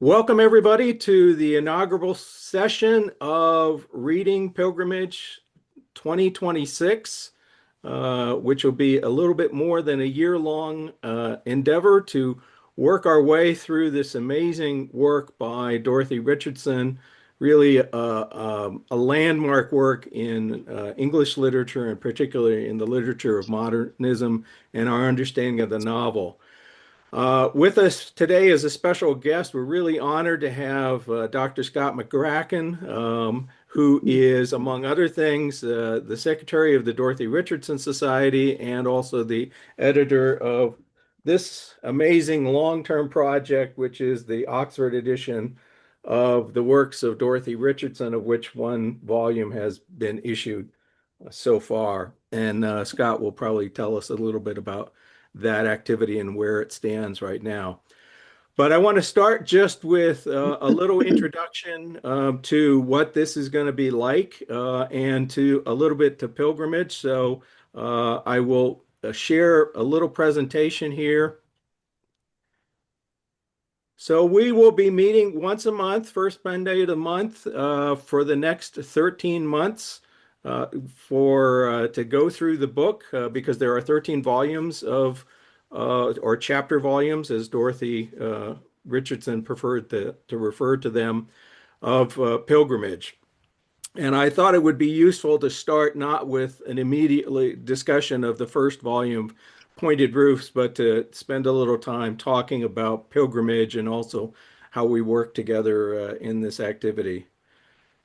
Welcome, everybody, to the inaugural session of Reading Pilgrimage 2026, which will be a little bit more than a year-long endeavor to work our way through this amazing work by Dorothy Richardson, really a landmark work in English literature, and particularly in the literature of modernism and our understanding of the novel. With us today as a special guest, we're really honored to have Dr. Scott McCracken, who is, among other things, the secretary of the Dorothy Richardson Society and also the editor of this amazing long-term project, which is the Oxford edition of the works of Dorothy Richardson, of which one volume has been issued so far. And Scott will probably tell us a little bit about that activity and where it stands right now. But I want to start just with a little introduction to what this is going to be like and to a little bit to pilgrimage. So I will share a little presentation here. So we will be meeting once a month, first Monday of the month, for the next 13 months to go through the book because there are 13 volumes of or chapter volumes, as Dorothy Richardson preferred to refer to them, of pilgrimage. And I thought it would be useful to start not with an immediately discussion of the first volume, Pointed Roofs, but to spend a little time talking about pilgrimage and also how we work together in this activity.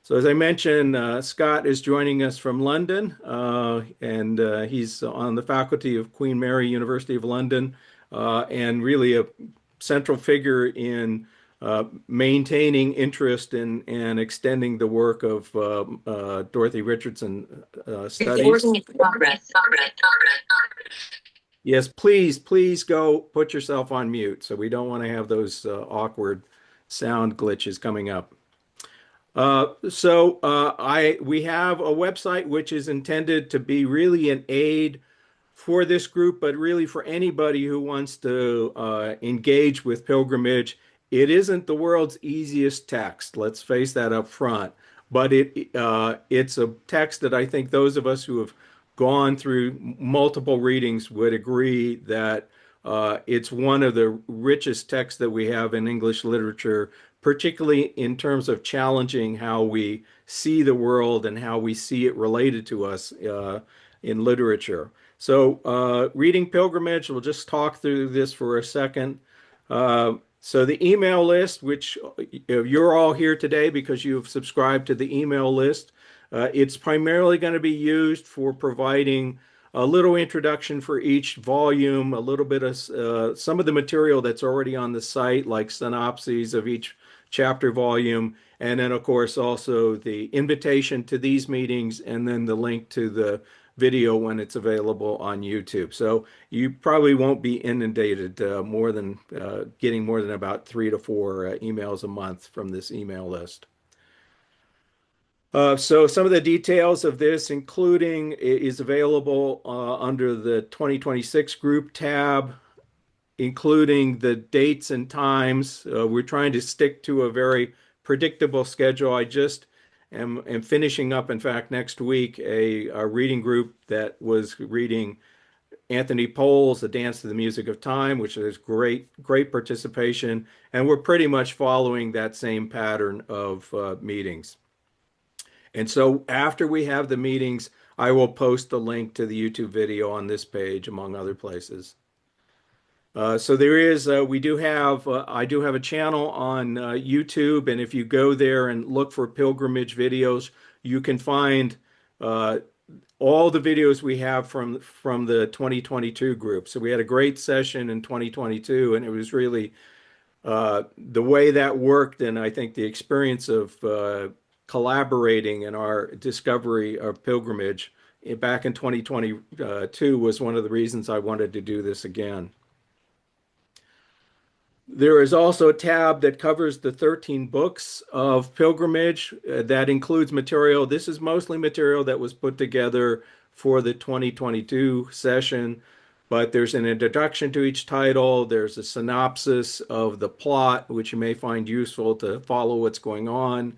So as I mentioned, Scott is joining us from London, and he's on the faculty of Queen Mary University of London, and really a central figure in maintaining interest in and extending the work of Dorothy Richardson studies. Recording in progress. Yes, please go put yourself on mute. So we don't want to have those awkward sound glitches coming up. We have a website which is intended to be really an aid for this group, but really for anybody who wants to engage with pilgrimage. It isn't the world's easiest text. Let's face that up front. But it's a text that I think those of us who have gone through multiple readings would agree that it's one of the richest texts that we have in English literature, particularly in terms of challenging how we see the world and how we see it related to us in literature. So, reading pilgrimage, we'll just talk through this for a second. So the email list, which you're all here today because you've subscribed to the email list, it's primarily going to be used for providing a little introduction for each volume, a little bit of some of the material that's already on the site, like synopses of each chapter volume, and then, of course, also the invitation to these meetings, and then the link to the video when it's available on YouTube. So you probably won't be inundated getting more than about 3 to 4 emails a month from this email list. So some of the details of this, including is available under the 2026 group tab, including the dates and times. We're trying to stick to a very predictable schedule. I just am finishing up, in fact, next week, a reading group that was reading Anthony Pohl's The Dance to the Music of Time, which is great participation. And we're pretty much following that same pattern of meetings. And so after we have the meetings, I will post the link to the YouTube video on this page, among other places. So there is, I do have a channel on YouTube, and if you go there and look for pilgrimage videos, you can find all the videos we have from the 2022 group. So we had a great session in 2022, and it was really the way that worked, and I think the experience of collaborating in our discovery of pilgrimage back in 2022 was one of the reasons I wanted to do this again. There is also a tab that covers the 13 books of pilgrimage that includes material. This is mostly material that was put together for the 2022 session. but there's an introduction to each title. There's a synopsis of the plot, which you may find useful to follow what's going on,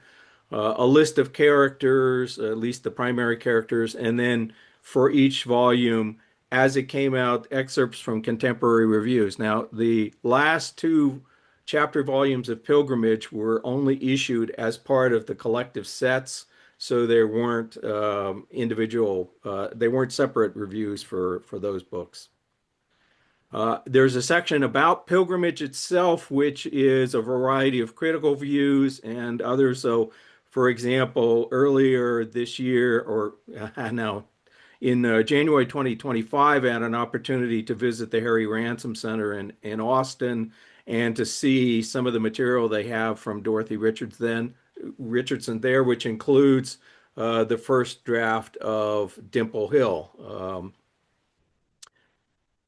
a list of characters, at least the primary characters, and then for each volume, as it came out, excerpts from contemporary reviews. Now, the last two chapter volumes of Pilgrimage were only issued as part of the collective sets, so there weren't they weren't separate reviews for those books. There's a section about pilgrimage itself, which is a variety of critical views and others. So, for example, earlier this year, or now in January 2025, I had an opportunity to visit the Harry Ransom Center in Austin and to see some of the material they have from Dorothy Richardson there, which includes the first draft of Dimple Hill.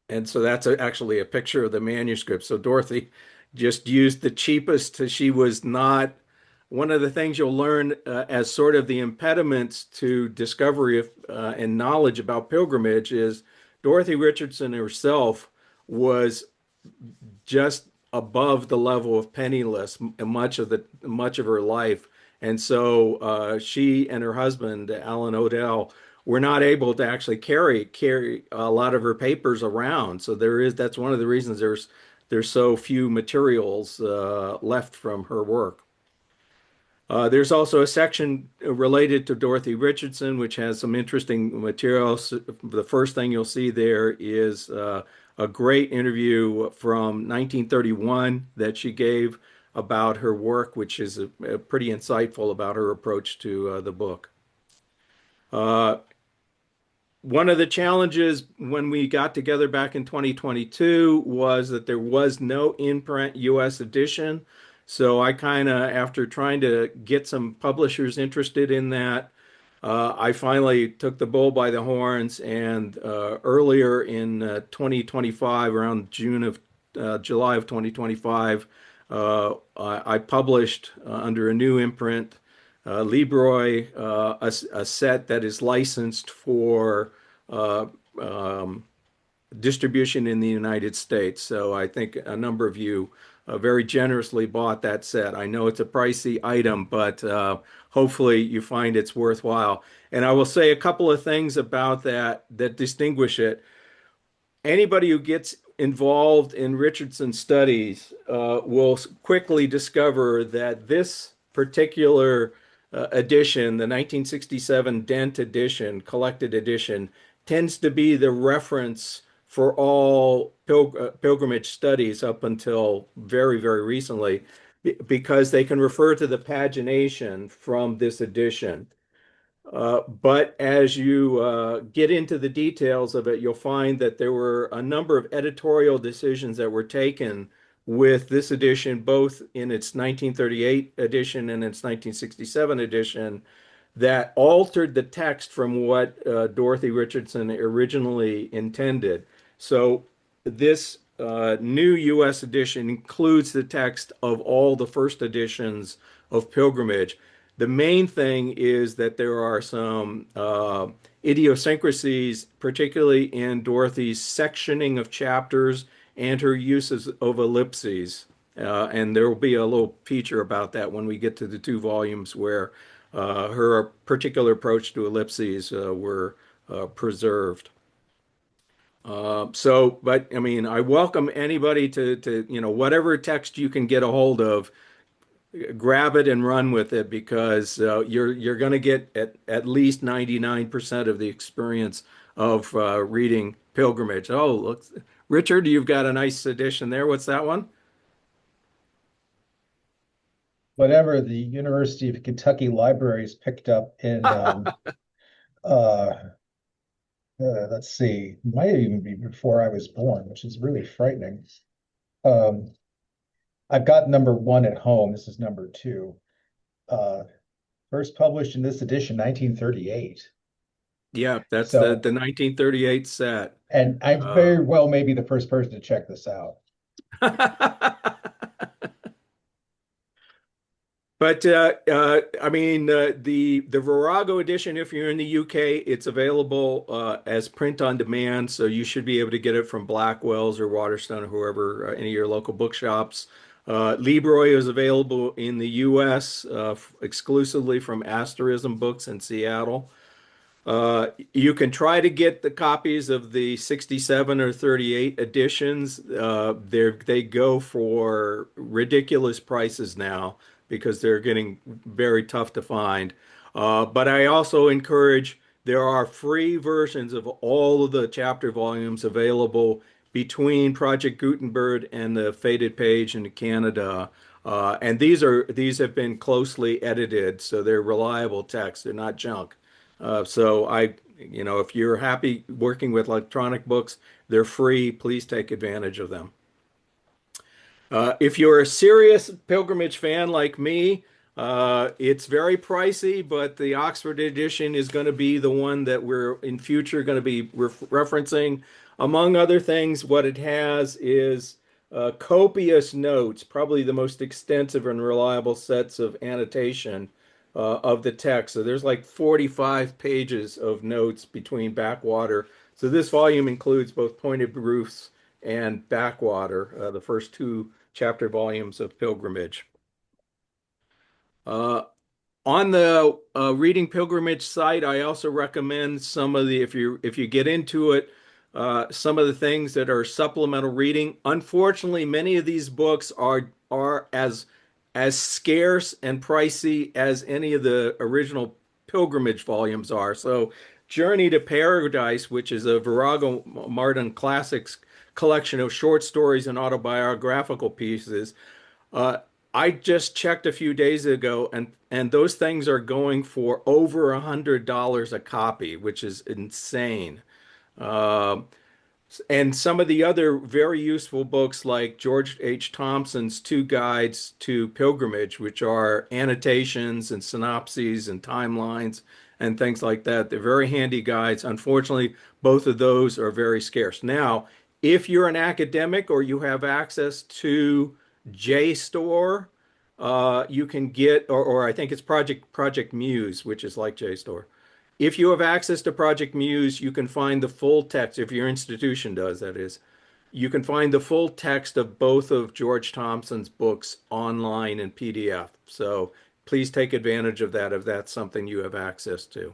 And so that's actually a picture of the manuscript. So Dorothy just used the cheapest. She was not one of the things you'll learn as sort of the impediments to discovery and knowledge about pilgrimage is Dorothy Richardson herself was just above the level of penniless much of her life, and so she and her husband Alan Odell were not able to actually carry a lot of her papers around. So that's one of the reasons there's so few materials left from her work. There's also a section related to Dorothy Richardson, which has some interesting materials. The first thing you'll see there is a great interview from 1931 that she gave about her work, which is pretty insightful about her approach to the book. Uh, One of the challenges when we got together back in 2022 was that there was no in-print US edition. So I kind of, after trying to get some publishers interested in that, I finally took the bull by the horns. And earlier in 2025, around July of 2025, I published under a new imprint Libroy, a set that is licensed for uh, um, distribution in the United States. So I think a number of you very generously bought that set. I know it's a pricey item, but hopefully you find it's worthwhile. And I will say a couple of things about that distinguish it. Anybody who gets involved in Richardson studies will quickly discover that this particular edition, the 1967 Dent edition, collected edition, tends to be the reference for all pilgrimage studies up until very, very recently, because they can refer to the pagination from this edition. But as you get into the details of it, you'll find that there were a number of editorial decisions that were taken with this edition, both in its 1938 edition and its 1967 edition, that altered the text from what Dorothy Richardson originally intended. So this new US edition includes the text of all the first editions of Pilgrimage. The main thing is that there are some idiosyncrasies, particularly in Dorothy's sectioning of chapters and her uses of ellipses. And there will be a little feature about that when we get to the two volumes where her particular approach to ellipses were preserved. But I mean, I welcome anybody to whatever text you can get a hold of, grab it and run with it because you're going to get at least 99% of the experience of reading Pilgrimage. Oh, look, Richard, you've got a nice edition there. What's that one? Whatever the University of Kentucky libraries picked up in uh, let's see, might even be before I was born, which is really frightening. Um, I've got number one at home. This is number two. Uh, First published in this edition, 1938. Yeah, that's So, the 1938 set. and I Uh, very well may be the first person to check this out. But I mean, the Virago edition, if you're in the UK, it's available as print on demand, so you should be able to get it from Blackwell's or Waterstone or whoever, any of your local bookshops. Libroy is available in the US exclusively from Asterism Books in Seattle. You can try to get the copies of the 67 or 38 editions. They go for ridiculous prices now because they're getting very tough to find. But I also encourage there are free versions of all of the chapter volumes available between Project Gutenberg and the Faded Page in Canada. And these have been closely edited, so they're reliable text. They're not junk. If you're happy working with electronic books, they're free. Please take advantage of them. If you're a serious pilgrimage fan like me, it's very pricey, but the Oxford edition is going to be the one that we're in future going to be referencing. Among other things, what it has is copious notes, probably the most extensive and reliable sets of annotation of the text. So there's like 45 pages of notes between backwater. So this volume includes both pointed proofs and backwater, the first two chapter volumes of Pilgrimage. Uh, on the Reading Pilgrimage site, I also recommend some of the if you get into it, some of the things that are supplemental reading. Unfortunately, many of these books are as scarce and pricey as any of the original Pilgrimage volumes are. So, Journey to Paradise, which is a Virago Martin Classics collection of short stories and autobiographical pieces, uh, I just checked a few days ago, and those things are going for over $100 a copy, which is insane. Uh, and some of the other very useful books, like George H. Thompson's Two Guides to Pilgrimage, which are annotations and synopses and timelines and things like that. They're very handy guides. Unfortunately, both of those are very scarce. Now, if you're an academic or you have access to JSTOR, you can get, or I think it's Project Muse, which is like JSTOR. If you have access to Project Muse, you can find the full text, if your institution does, that is. You can find the full text of both of George Thompson's books online in PDF. So please take advantage of that if that's something you have access to.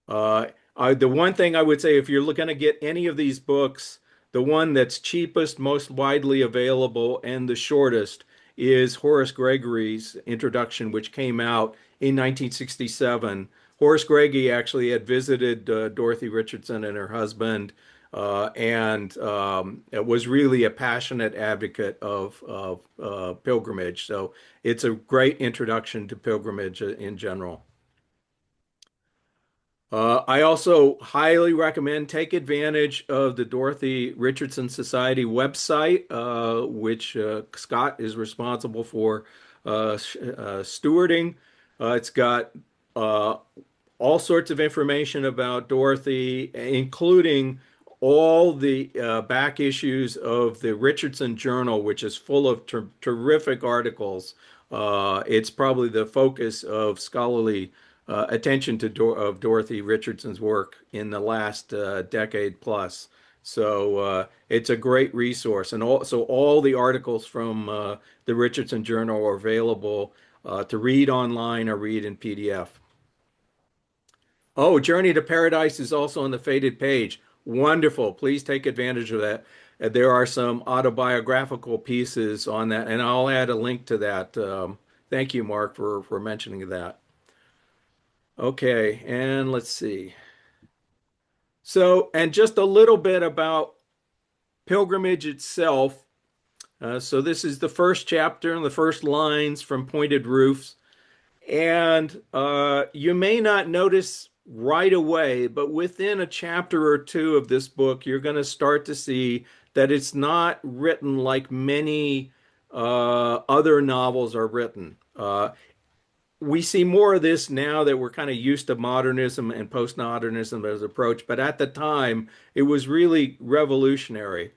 Uh, the one thing I would say, if you're looking to get any of these books, the one that's cheapest, most widely available, and the shortest is Horace Gregory's introduction, which came out in 1967. Horace Gregory actually had visited Dorothy Richardson and her husband, and was really a passionate advocate of pilgrimage. So it's a great introduction to pilgrimage in general. I also highly recommend take advantage of the Dorothy Richardson Society website, which Scott is responsible for stewarding. It's got uh, all sorts of information about Dorothy, including all the back issues of the Richardson Journal, which is full of terrific articles. It's probably the focus of scholarly attention to of Dorothy Richardson's work in the last decade plus. So it's a great resource, and also all the articles from the Richardson Journal are available to read online or read in PDF. Oh, Journey to Paradise is also on the Faded Page. Wonderful. Please take advantage of that. There are some autobiographical pieces on that, and I'll add a link to that. Thank you, Mark, for mentioning that. Okay, and let's see. So, and just a little bit about pilgrimage itself. So, this is the first chapter and the first lines from Pointed Roofs. And you may not notice right away, but within a chapter or two of this book, you're going to start to see that it's not written like many other novels are written. We see more of this now that we're kind of used to modernism and postmodernism as approach, but at the time, it was really revolutionary.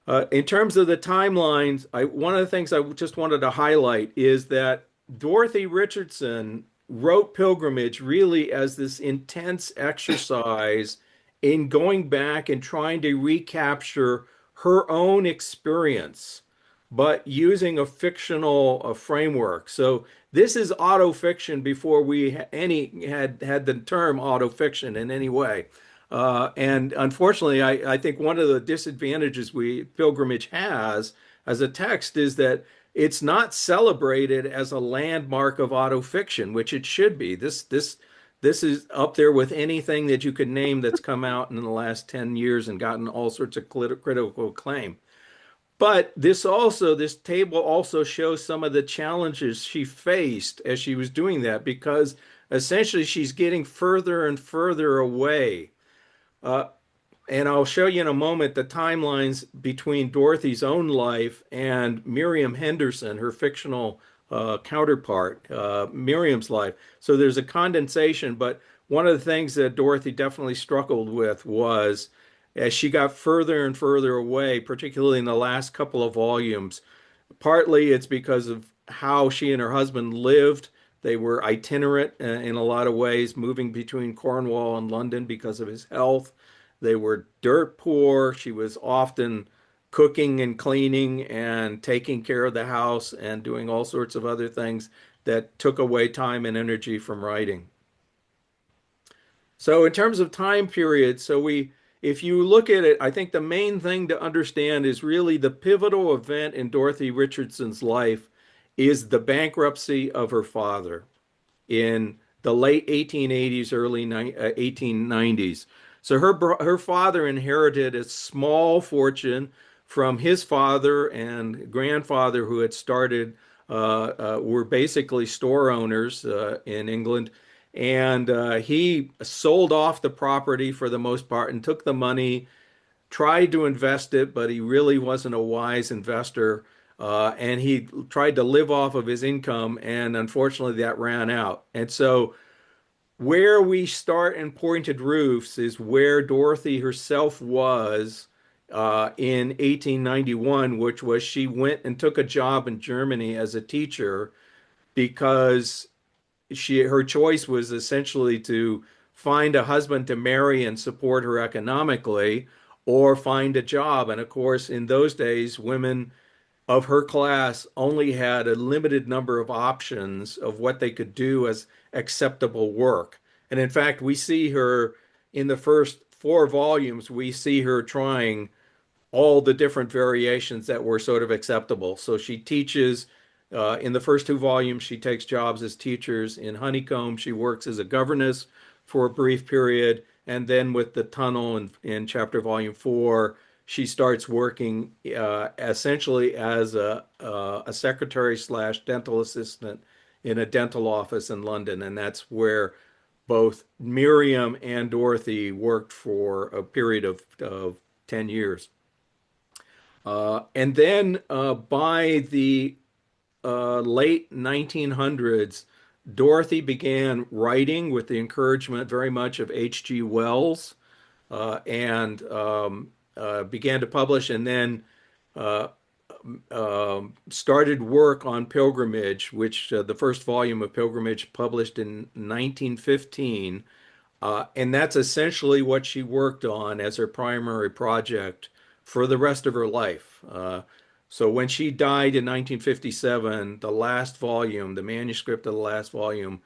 In terms of the timelines, one of the things I just wanted to highlight is that Dorothy Richardson wrote Pilgrimage really as this intense exercise in going back and trying to recapture her own experience, but using a fictional framework. So this is autofiction before we had the term autofiction in any way. And unfortunately, I think one of the disadvantages we Pilgrimage has as a text is that it's not celebrated as a landmark of autofiction, which it should be. This is up there with anything that you could name that's come out in the last 10 years and gotten all sorts of critical acclaim. But this table also shows some of the challenges she faced as she was doing that, because essentially she's getting further and further away. Uh, and I'll show you in a moment the timelines between Dorothy's own life and Miriam Henderson, her fictional counterpart, Miriam's life. So there's a condensation, but one of the things that Dorothy definitely struggled with was as she got further and further away, particularly in the last couple of volumes. Partly it's because of how she and her husband lived. They were itinerant in a lot of ways, moving between Cornwall and London because of his health. They were dirt poor. She was often cooking and cleaning and taking care of the house and doing all sorts of other things that took away time and energy from writing. So in terms of time period, if you look at it, I think the main thing to understand is really the pivotal event in Dorothy Richardson's life is the bankruptcy of her father in the late 1880s, early 1890s. So her father inherited a small fortune from his father and grandfather, who had started were basically store owners in England, and he sold off the property for the most part and took the money, tried to invest it, but he really wasn't a wise investor. And he tried to live off of his income, and unfortunately, that ran out. And so, where we start in Pointed Roofs is where Dorothy herself was in 1891, which was she went and took a job in Germany as a teacher because her choice was essentially to find a husband to marry and support her economically, or find a job. And of course, in those days, women of her class only had a limited number of options of what they could do as acceptable work. And in fact, we see her in the first four volumes, we see her trying all the different variations that were sort of acceptable. So she teaches in the first two volumes, she takes jobs as teachers. In Honeycomb, she works as a governess for a brief period. And then with the tunnel in chapter volume four, she starts working essentially as a secretary slash dental assistant in a dental office in London. And that's where both Miriam and Dorothy worked for a period of 10 years. And then by the late 1900s, Dorothy began writing with the encouragement very much of H.G. Wells, and began to publish, and then uh, started work on Pilgrimage, which the first volume of Pilgrimage published in 1915. And that's essentially what she worked on as her primary project for the rest of her life. So when she died in 1957, the last volume, the manuscript of the last volume,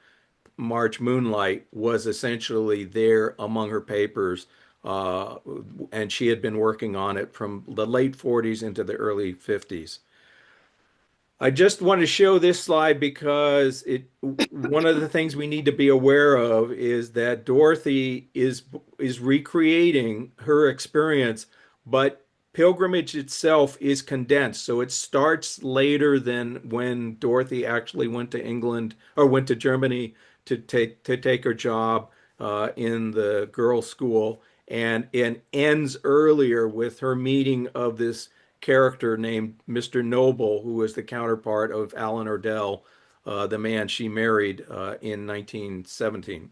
March Moonlight, was essentially there among her papers. Uh, and she had been working on it from the late 40s into the early 50s. I just want to show this slide because one of the things we need to be aware of is that Dorothy is recreating her experience, but Pilgrimage itself is condensed. So it starts later than when Dorothy actually went to England or went to Germany to take her job in the girls' school, and ends earlier with her meeting of this character named Mr. Noble, who was the counterpart of Alan Ordell, the man she married in 1917.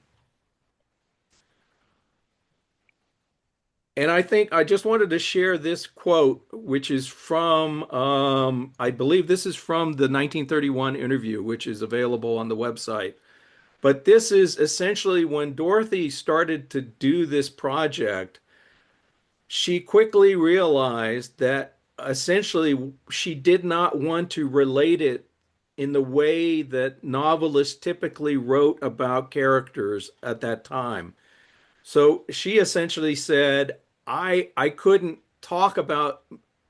And I think I just wanted to share this quote, which is from, I believe this is from the 1931 interview, which is available on the website. But this is essentially when Dorothy started to do this project, she quickly realized that essentially she did not want to relate it in the way that novelists typically wrote about characters at that time. So she essentially said, I couldn't talk about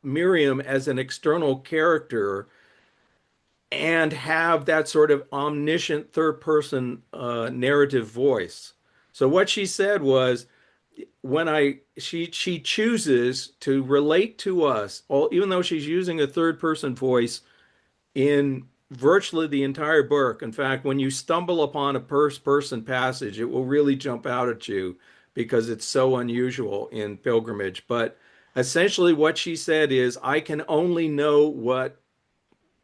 Miriam as an external character and have that sort of omniscient third person narrative voice. So what she said was, when I she chooses to relate to us, all, even though she's using a third person voice in virtually the entire book. In fact, when you stumble upon a first person passage, it will really jump out at you because it's so unusual in Pilgrimage. But essentially, what she said is, I can only know what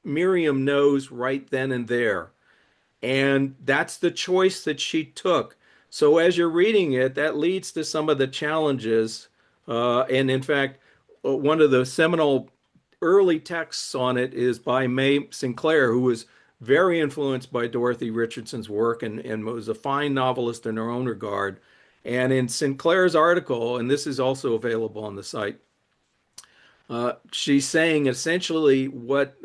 Miriam knows right then and there. And that's the choice that she took. So as you're reading it, that leads to some of the challenges. And in fact, one of the seminal early texts on it is by May Sinclair, who was very influenced by Dorothy Richardson's work and was a fine novelist in her own regard. And in Sinclair's article, and this is also available on the site, she's saying essentially what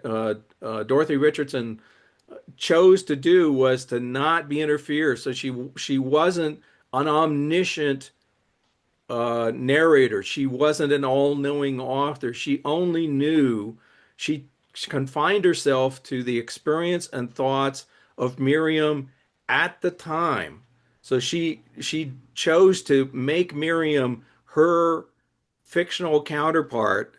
Dorothy Richardson chose to do was to not be interfered. So she wasn't an omniscient narrator. She wasn't an all-knowing author. She only knew she confined herself to the experience and thoughts of Miriam at the time. So she chose to make Miriam her fictional counterpart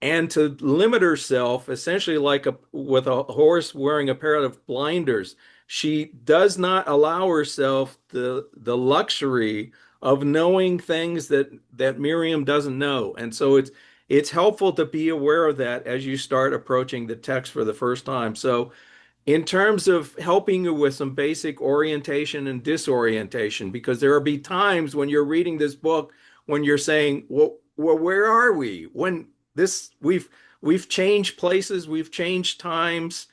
and to limit herself essentially like a with a horse wearing a pair of blinders. She does not allow herself the luxury of knowing things that Miriam doesn't know. And so it's helpful to be aware of that as you start approaching the text for the first time. So in terms of helping you with some basic orientation and disorientation, because there will be times when you're reading this book when you're saying, well, where are we? When this we've changed places, we've changed times.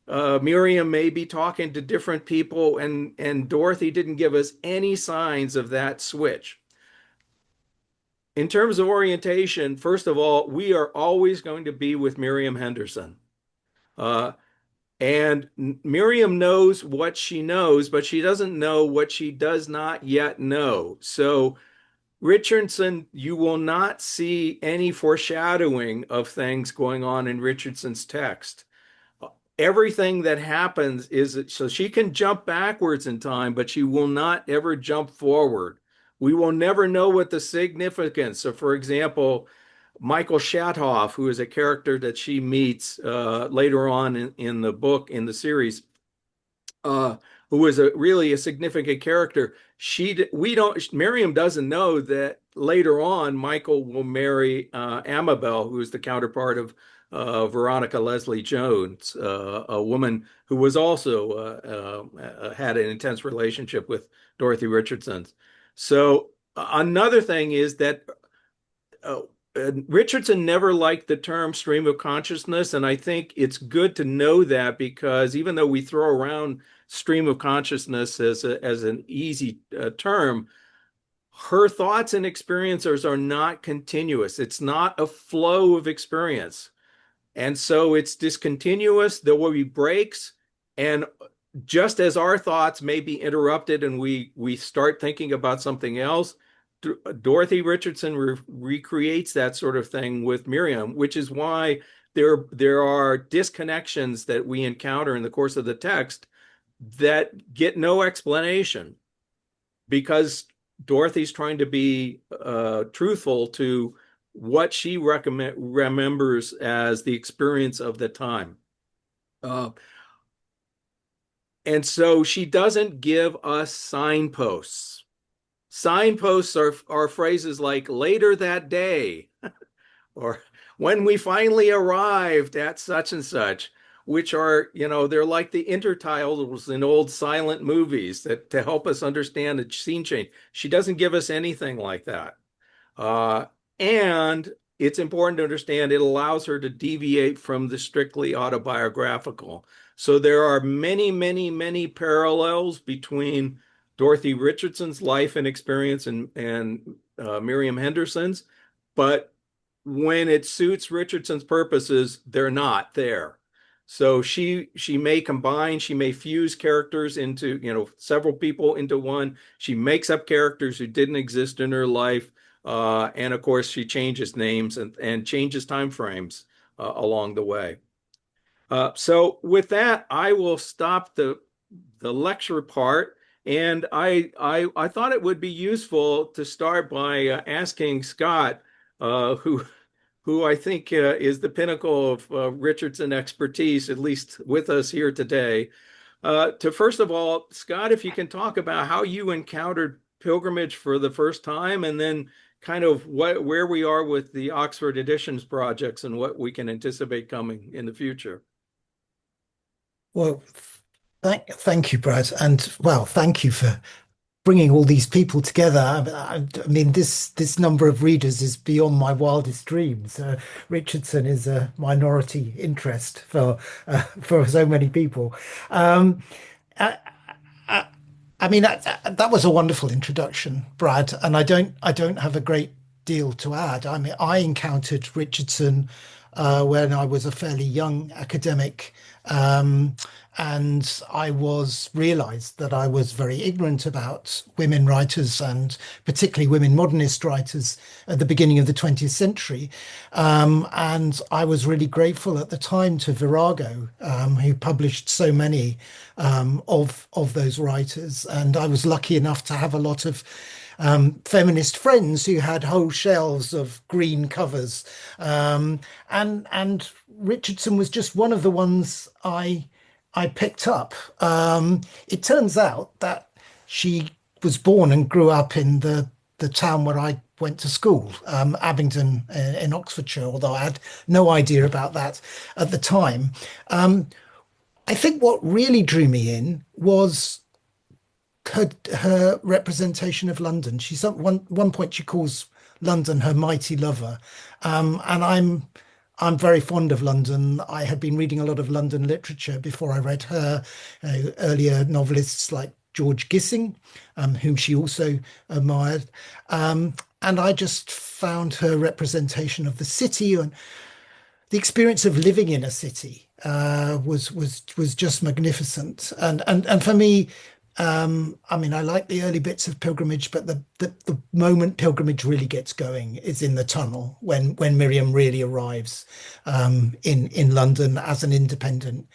Miriam may be talking to different people, and Dorothy didn't give us any signs of that switch. In terms of orientation, first of all, we are always going to be with Miriam Henderson. Uh, And Miriam knows what she knows, but she doesn't know what she does not yet know. So, Richardson, you will not see any foreshadowing of things going on in Richardson's text. Everything that happens is so she can jump backwards in time, but she will not ever jump forward. We will never know what the significance. So, for example, Michael Shattoff, who is a character that she meets later on in the book, in the series, uh, who was really a significant character. We don't, Miriam doesn't know that later on Michael will marry Amabel, who is the counterpart of Veronica Leslie Jones, a woman who was also had an intense relationship with Dorothy Richardson. So another thing is that uh, Richardson never liked the term stream of consciousness, and I think it's good to know that because even though we throw around stream of consciousness as an easy term, her thoughts and experiences are not continuous. It's not a flow of experience. And so it's discontinuous. There will be breaks. And just as our thoughts may be interrupted and we start thinking about something else, Dorothy Richardson recreates that sort of thing with Miriam, which is why there are disconnections that we encounter in the course of the text that get no explanation because Dorothy's trying to be truthful to what she remembers as the experience of the time. Uh, and so she doesn't give us signposts. Signposts are phrases like later that day or when we finally arrived at such and such, which are, they're like the intertitles in old silent movies that to help us understand the scene change. She doesn't give us anything like that. Uh, and it's important to understand it allows her to deviate from the strictly autobiographical. So there are many, many, many parallels between Dorothy Richardson's life and experience and Miriam Henderson's, but when it suits Richardson's purposes, they're not there. So she may combine, she may fuse characters into, several people into one. She makes up characters who didn't exist in her life. And of course, she changes names and changes time frames along the way. So with that, I will stop the lecture part. And I thought it would be useful to start by asking Scott, who I think is the pinnacle of Richardson expertise, at least with us here today. To first of all, Scott, if you can talk about how you encountered pilgrimage for the first time, and then kind of where we are with the Oxford Editions projects and what we can anticipate coming in the future. Well, thank you, Brad, and well, thank you for bringing all these people together. I mean, this number of readers is beyond my wildest dreams. Richardson is a minority interest for so many people. Um, I, I, I mean, that was a wonderful introduction, Brad, and I don't have a great deal to add. I mean, I encountered Richardson when I was a fairly young academic, um, and I was realized that I was very ignorant about women writers and particularly women modernist writers at the beginning of the 20th century. And I was really grateful at the time to Virago, who published so many of those writers. And I was lucky enough to have a lot of feminist friends who had whole shelves of green covers. And Richardson was just one of the ones I picked up. It turns out that she was born and grew up in the town where I went to school, Abingdon in Oxfordshire, although I had no idea about that at the time. Um, I think what really drew me in was her representation of London. She's at one point she calls London her mighty lover, and I'm very fond of London. I had been reading a lot of London literature before I read her. Earlier novelists like George Gissing, whom she also admired, and I just found her representation of the city and the experience of living in a city was just magnificent. And for me, I mean, I like the early bits of Pilgrimage, but the moment Pilgrimage really gets going is in the tunnel when Miriam really arrives in London as an independent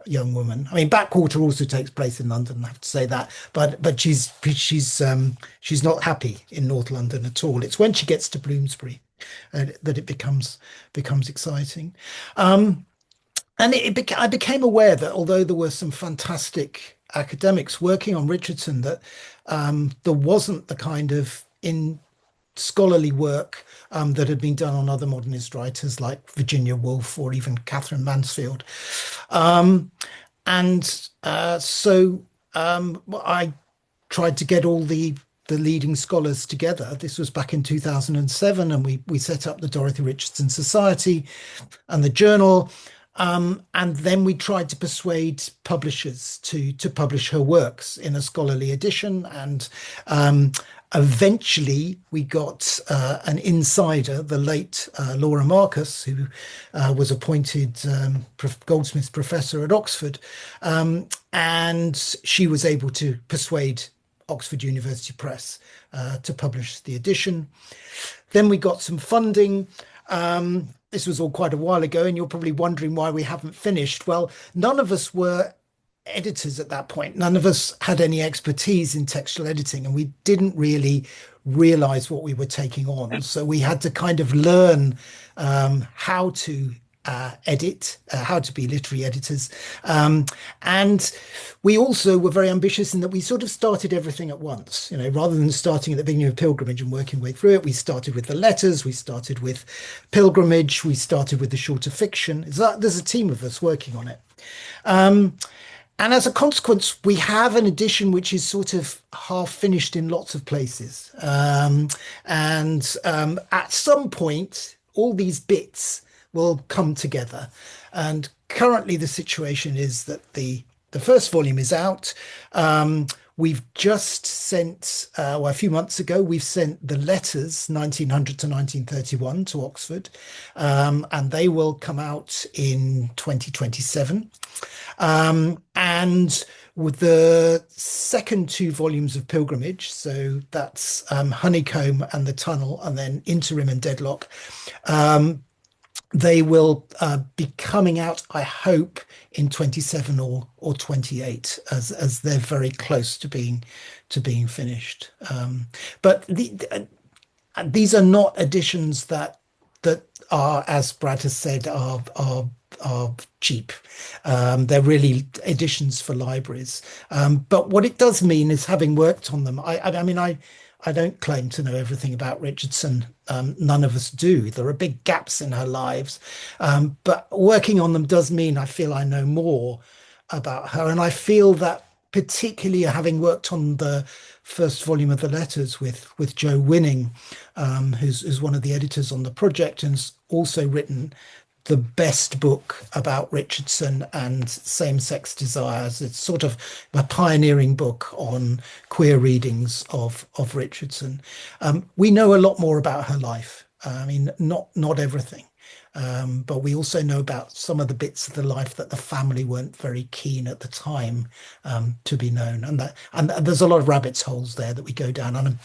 young woman. I mean, Backwater also takes place in London, I have to say that, but she's not happy in North London at all. It's when she gets to Bloomsbury that it becomes exciting. And I became aware that although there were some fantastic academics working on Richardson, that there wasn't the kind of in scholarly work that had been done on other modernist writers like Virginia Woolf or even Catherine Mansfield. Um, and so I tried to get all the leading scholars together. This was back in 2007, and we set up the Dorothy Richardson Society and the journal. And then we tried to persuade publishers to publish her works in a scholarly edition. And eventually we got an insider, the late Laura Marcus, who was appointed Goldsmiths Professor at Oxford. And she was able to persuade Oxford University Press to publish the edition. Then we got some funding. This was all quite a while ago, and you're probably wondering why we haven't finished. Well, none of us were editors at that point. None of us had any expertise in textual editing, and we didn't really realize what we were taking on. So we had to kind of learn how to edit, how to be literary editors. And we also were very ambitious in that we sort of started everything at once, rather than starting at the beginning of Pilgrimage and working way through it. We started with the letters, we started with Pilgrimage, we started with the shorter fiction. There's a team of us working on it. Um, And as a consequence, we have an edition which is sort of half finished in lots of places. And at some point, all these bits will come together. And currently, the situation is that the first volume is out. We've just sent, well, a few months ago, we've sent the letters 1900 to 1931 to Oxford, and they will come out in 2027. And with the second two volumes of Pilgrimage, so that's Honeycomb and the Tunnel, and then Interim and Deadlock, they will be coming out, I hope, in 27 or 28, as they're very close to being finished. But these are not editions that are, as Brad has said, are cheap. They're really editions for libraries. But what it does mean is, having worked on them, I mean, I don't claim to know everything about Richardson. None of us do. There are big gaps in her lives. But working on them does mean I feel I know more about her. And I feel that, particularly having worked on the first volume of the letters with Joe Winning, who's one of the editors on the project and has also written the best book about Richardson and same-sex desires. It's sort of a pioneering book on queer readings of Richardson. We know a lot more about her life. I mean, not everything. But we also know about some of the bits of the life that the family weren't very keen at the time to be known, and there's a lot of rabbit's holes there that we go down. And I'm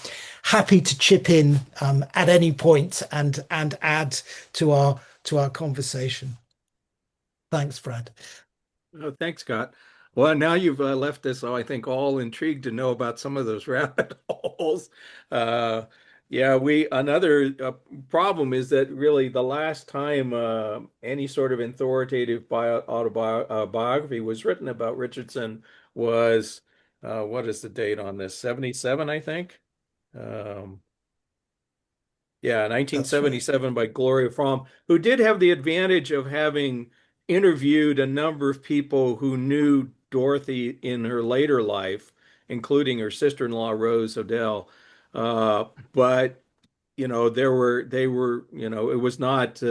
happy to chip in at any point and add to our conversation. Thanks, Brad. Oh, thanks, Scott. Well, now you've left us, I think, all intrigued to know about some of those rabbit holes. Uh, yeah, we another problem is that really the last time any sort of authoritative autobiography was written about Richardson was what is the date on this? 77, I think. Um, yeah, That's right. 1977 by Gloria Fromm, who did have the advantage of having interviewed a number of people who knew Dorothy in her later life, including her sister-in-law, Rose Odell. But it was not,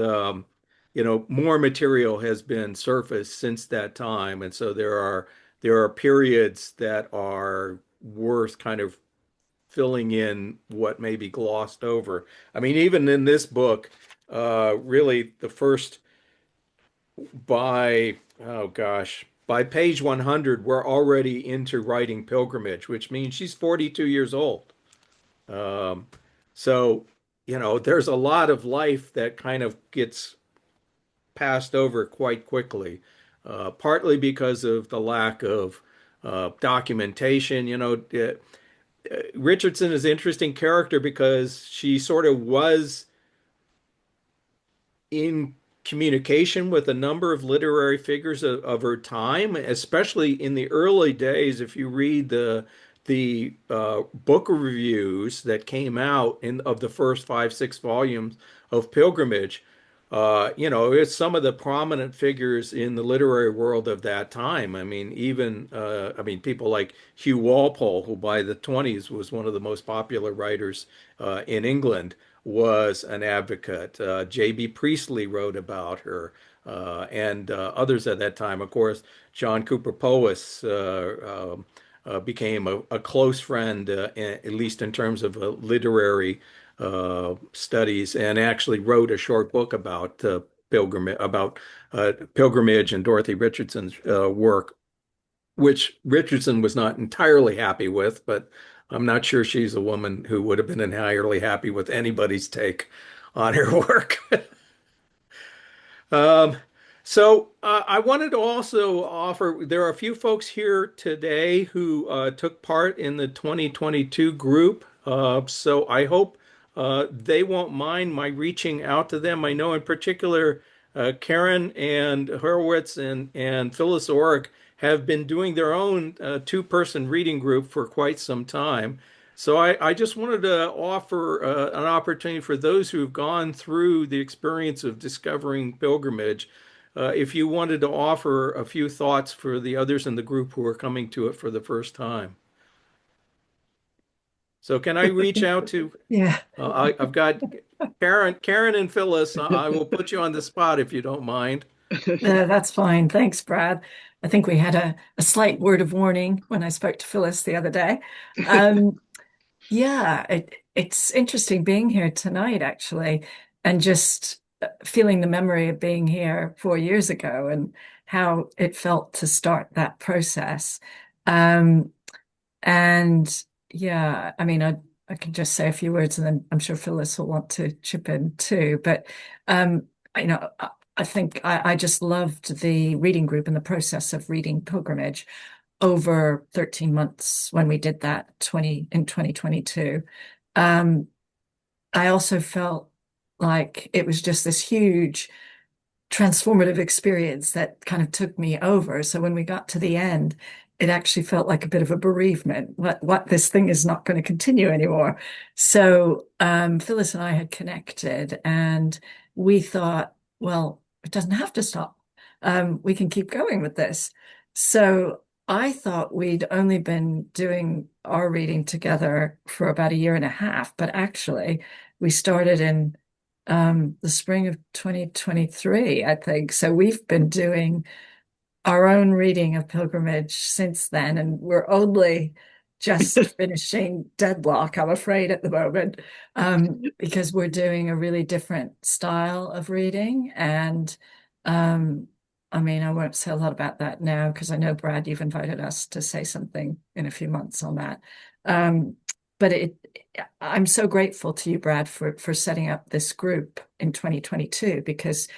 more material has been surfaced since that time. And so there are periods that are worth kind of filling in what may be glossed over. I mean, even in this book, really the first oh gosh, by page 100, we're already into writing pilgrimage, which means she's 42 years old. Um, so, there's a lot of life that kind of gets passed over quite quickly, partly because of the lack of documentation. Richardson is an interesting character because she sort of was in communication with a number of literary figures of her time, especially in the early days. If you read the book reviews that came out in of the first 5, 6 volumes of Pilgrimage, it's some of the prominent figures in the literary world of that time. I mean, people like Hugh Walpole, who by the 20s was one of the most popular writers in England, was an advocate. J.B. Priestley wrote about her, and others at that time. Of course, John Cooper Powys became a close friend, at least in terms of literary studies, and actually wrote a short book about pilgrimage and Dorothy Richardson's work, which Richardson was not entirely happy with, but I'm not sure she's a woman who would have been entirely happy with anybody's take on her work. Um, I wanted to also offer, there are a few folks here today who took part in the 2022 group. So I hope they won't mind my reaching out to them. I know in particular, Karen and Horowitz and Phyllis Orrick have been doing their own two-person reading group for quite some time. So I just wanted to offer an opportunity for those who've gone through the experience of discovering pilgrimage if you wanted to offer a few thoughts for the others in the group who are coming to it for the first time. So can I reach out to, Yeah, I've got Karen and Phyllis. I will put you on the spot if you don't mind. that's fine. Thanks, Brad. I think we had a slight word of warning when I spoke to Phyllis the other day. Um, yeah, it's interesting being here tonight, actually, and just feeling the memory of being here 4 years ago and how it felt to start that process. Um, And yeah, I mean, I can just say a few words, and then I'm sure Phyllis will want to chip in too. But um, I think I just loved the reading group and the process of reading Pilgrimage over 13 months when we did that 2022. Um, I also felt like it was just this huge transformative experience that kind of took me over. So when we got to the end, it actually felt like a bit of a bereavement. What this thing is not going to continue anymore. So Phyllis and I had connected, and we thought, well, it doesn't have to stop. We can keep going with this. So I thought we'd only been doing our reading together for about a year and a half, but actually we started in the spring of 2023, I think. So we've been doing our own reading of Pilgrimage since then, and we're only just finishing Deadlock, I'm afraid, at the moment, because we're doing a really different style of reading. And um, I mean, I won't say a lot about that now because I know, Brad, you've invited us to say something in a few months on that. Um, but I'm so grateful to you, Brad, for setting up this group in 2022 because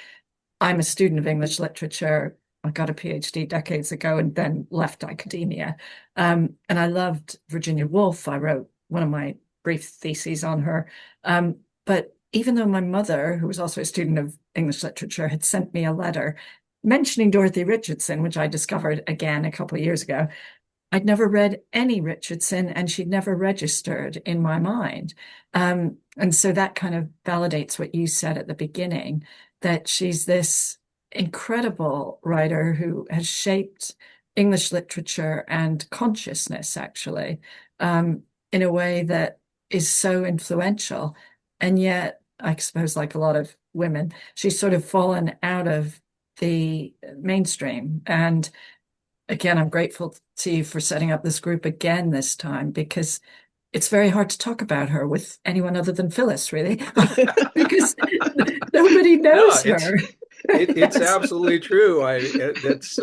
I'm a student of English literature. I got a PhD decades ago and then left academia. And I loved Virginia Woolf. I wrote one of my brief theses on her. But even though my mother, who was also a student of English literature, had sent me a letter mentioning Dorothy Richardson, which I discovered again a couple of years ago, I'd never read any Richardson and she'd never registered in my mind. And so that kind of validates what you said at the beginning, that she's this incredible writer who has shaped English literature and consciousness, actually, in a way that is so influential. And yet, I suppose, like a lot of women, she's sort of fallen out of the mainstream. And again, I'm grateful to you for setting up this group again this time because it's very hard to talk about her with anyone other than Phyllis, really, because nobody No, knows her. it's Yes. absolutely true. That's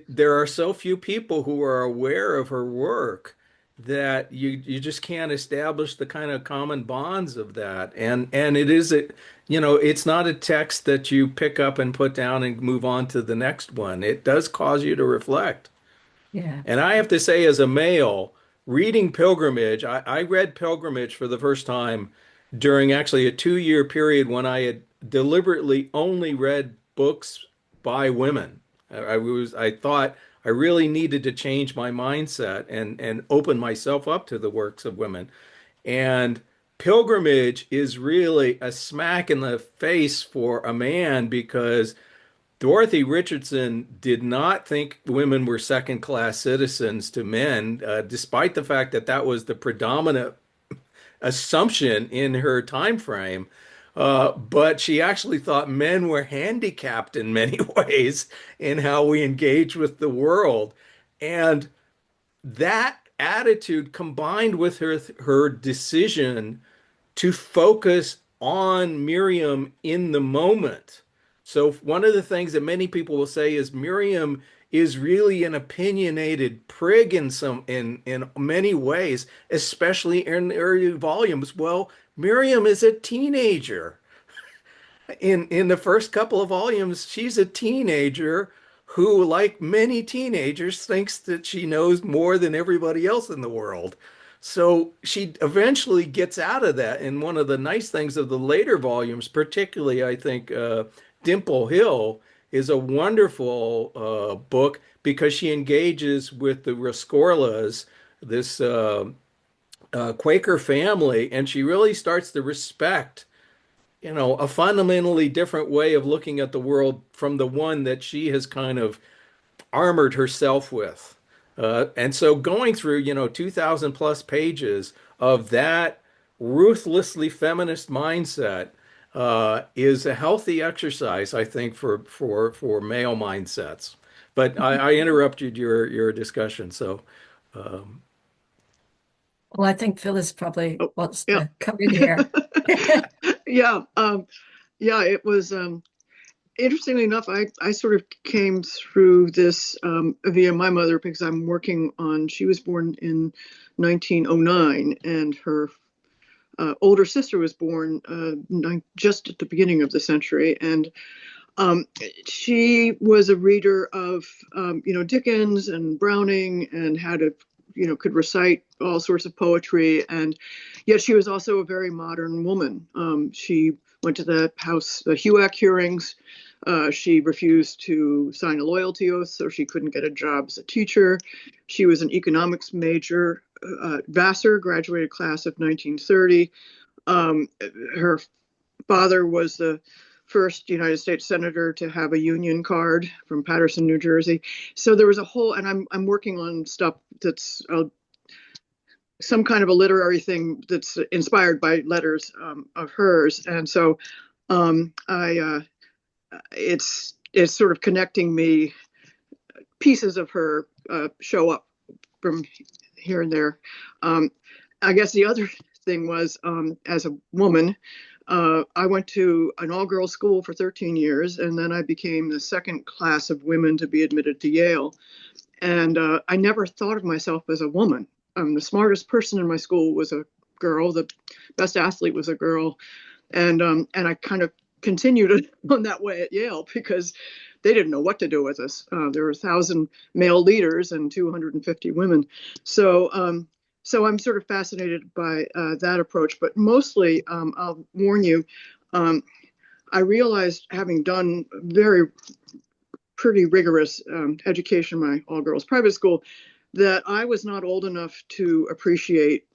there are so few people who are aware of her work that you just can't establish the kind of common bonds of that. And it is it's not a text that you pick up and put down and move on to the next one. It does cause you to reflect. Yeah. And I have to say, as a male, reading Pilgrimage, I read Pilgrimage for the first time during actually a 2 year period when I had deliberately only read books by women. I thought I really needed to change my mindset and open myself up to the works of women. And Pilgrimage is really a smack in the face for a man because Dorothy Richardson did not think women were second class citizens to men, despite the fact that that was the predominant assumption in her time frame. But she actually thought men were handicapped in many ways in how we engage with the world. And that attitude combined with her decision to focus on Miriam in the moment. So one of the things that many people will say is Miriam is really an opinionated prig in many ways, especially in the early volumes. Well, Miriam is a teenager in the first couple of volumes, she's a teenager who, like many teenagers, thinks that she knows more than everybody else in the world. So she eventually gets out of that. And one of the nice things of the later volumes, particularly, I think, Dimple Hill is a wonderful book because she engages with the Rescorlas, this Quaker family, and she really starts to respect a fundamentally different way of looking at the world from the one that she has kind of armored herself with. And so going through, 2,000 plus pages of that ruthlessly feminist mindset is a healthy exercise, I think, for male mindsets. But I interrupted your discussion, so Well, I think Phyllis probably Oh, wants yeah. to come in here. Yeah. Yeah, it was interestingly enough, I sort of came through this via my mother because she was born in 1909, and her older sister was born just at the beginning of the century. And um, she was a reader of, Dickens and Browning, and could recite all sorts of poetry. And yet she was also a very modern woman. She went to the HUAC hearings. She refused to sign a loyalty oath, so she couldn't get a job as a teacher. She was an economics major. Vassar, graduated class of 1930. Her father was the first United States senator to have a union card from Paterson, New Jersey. So there was a whole, and I'm working on stuff that's some kind of a literary thing that's inspired by letters of hers, and so I it's sort of connecting me. Pieces of her show up from here and there. I guess the other thing was, as a woman, I went to an all-girls school for 13 years, and then I became the second class of women to be admitted to Yale. And I never thought of myself as a woman. The smartest person in my school was a girl. The best athlete was a girl, and I kind of continued on that way at Yale because they didn't know what to do with us. There were 1,000 male leaders and 250 women. So I'm sort of fascinated by that approach, but mostly, I'll warn you, I realized, having done pretty rigorous education in my all-girls private school, that I was not old enough to appreciate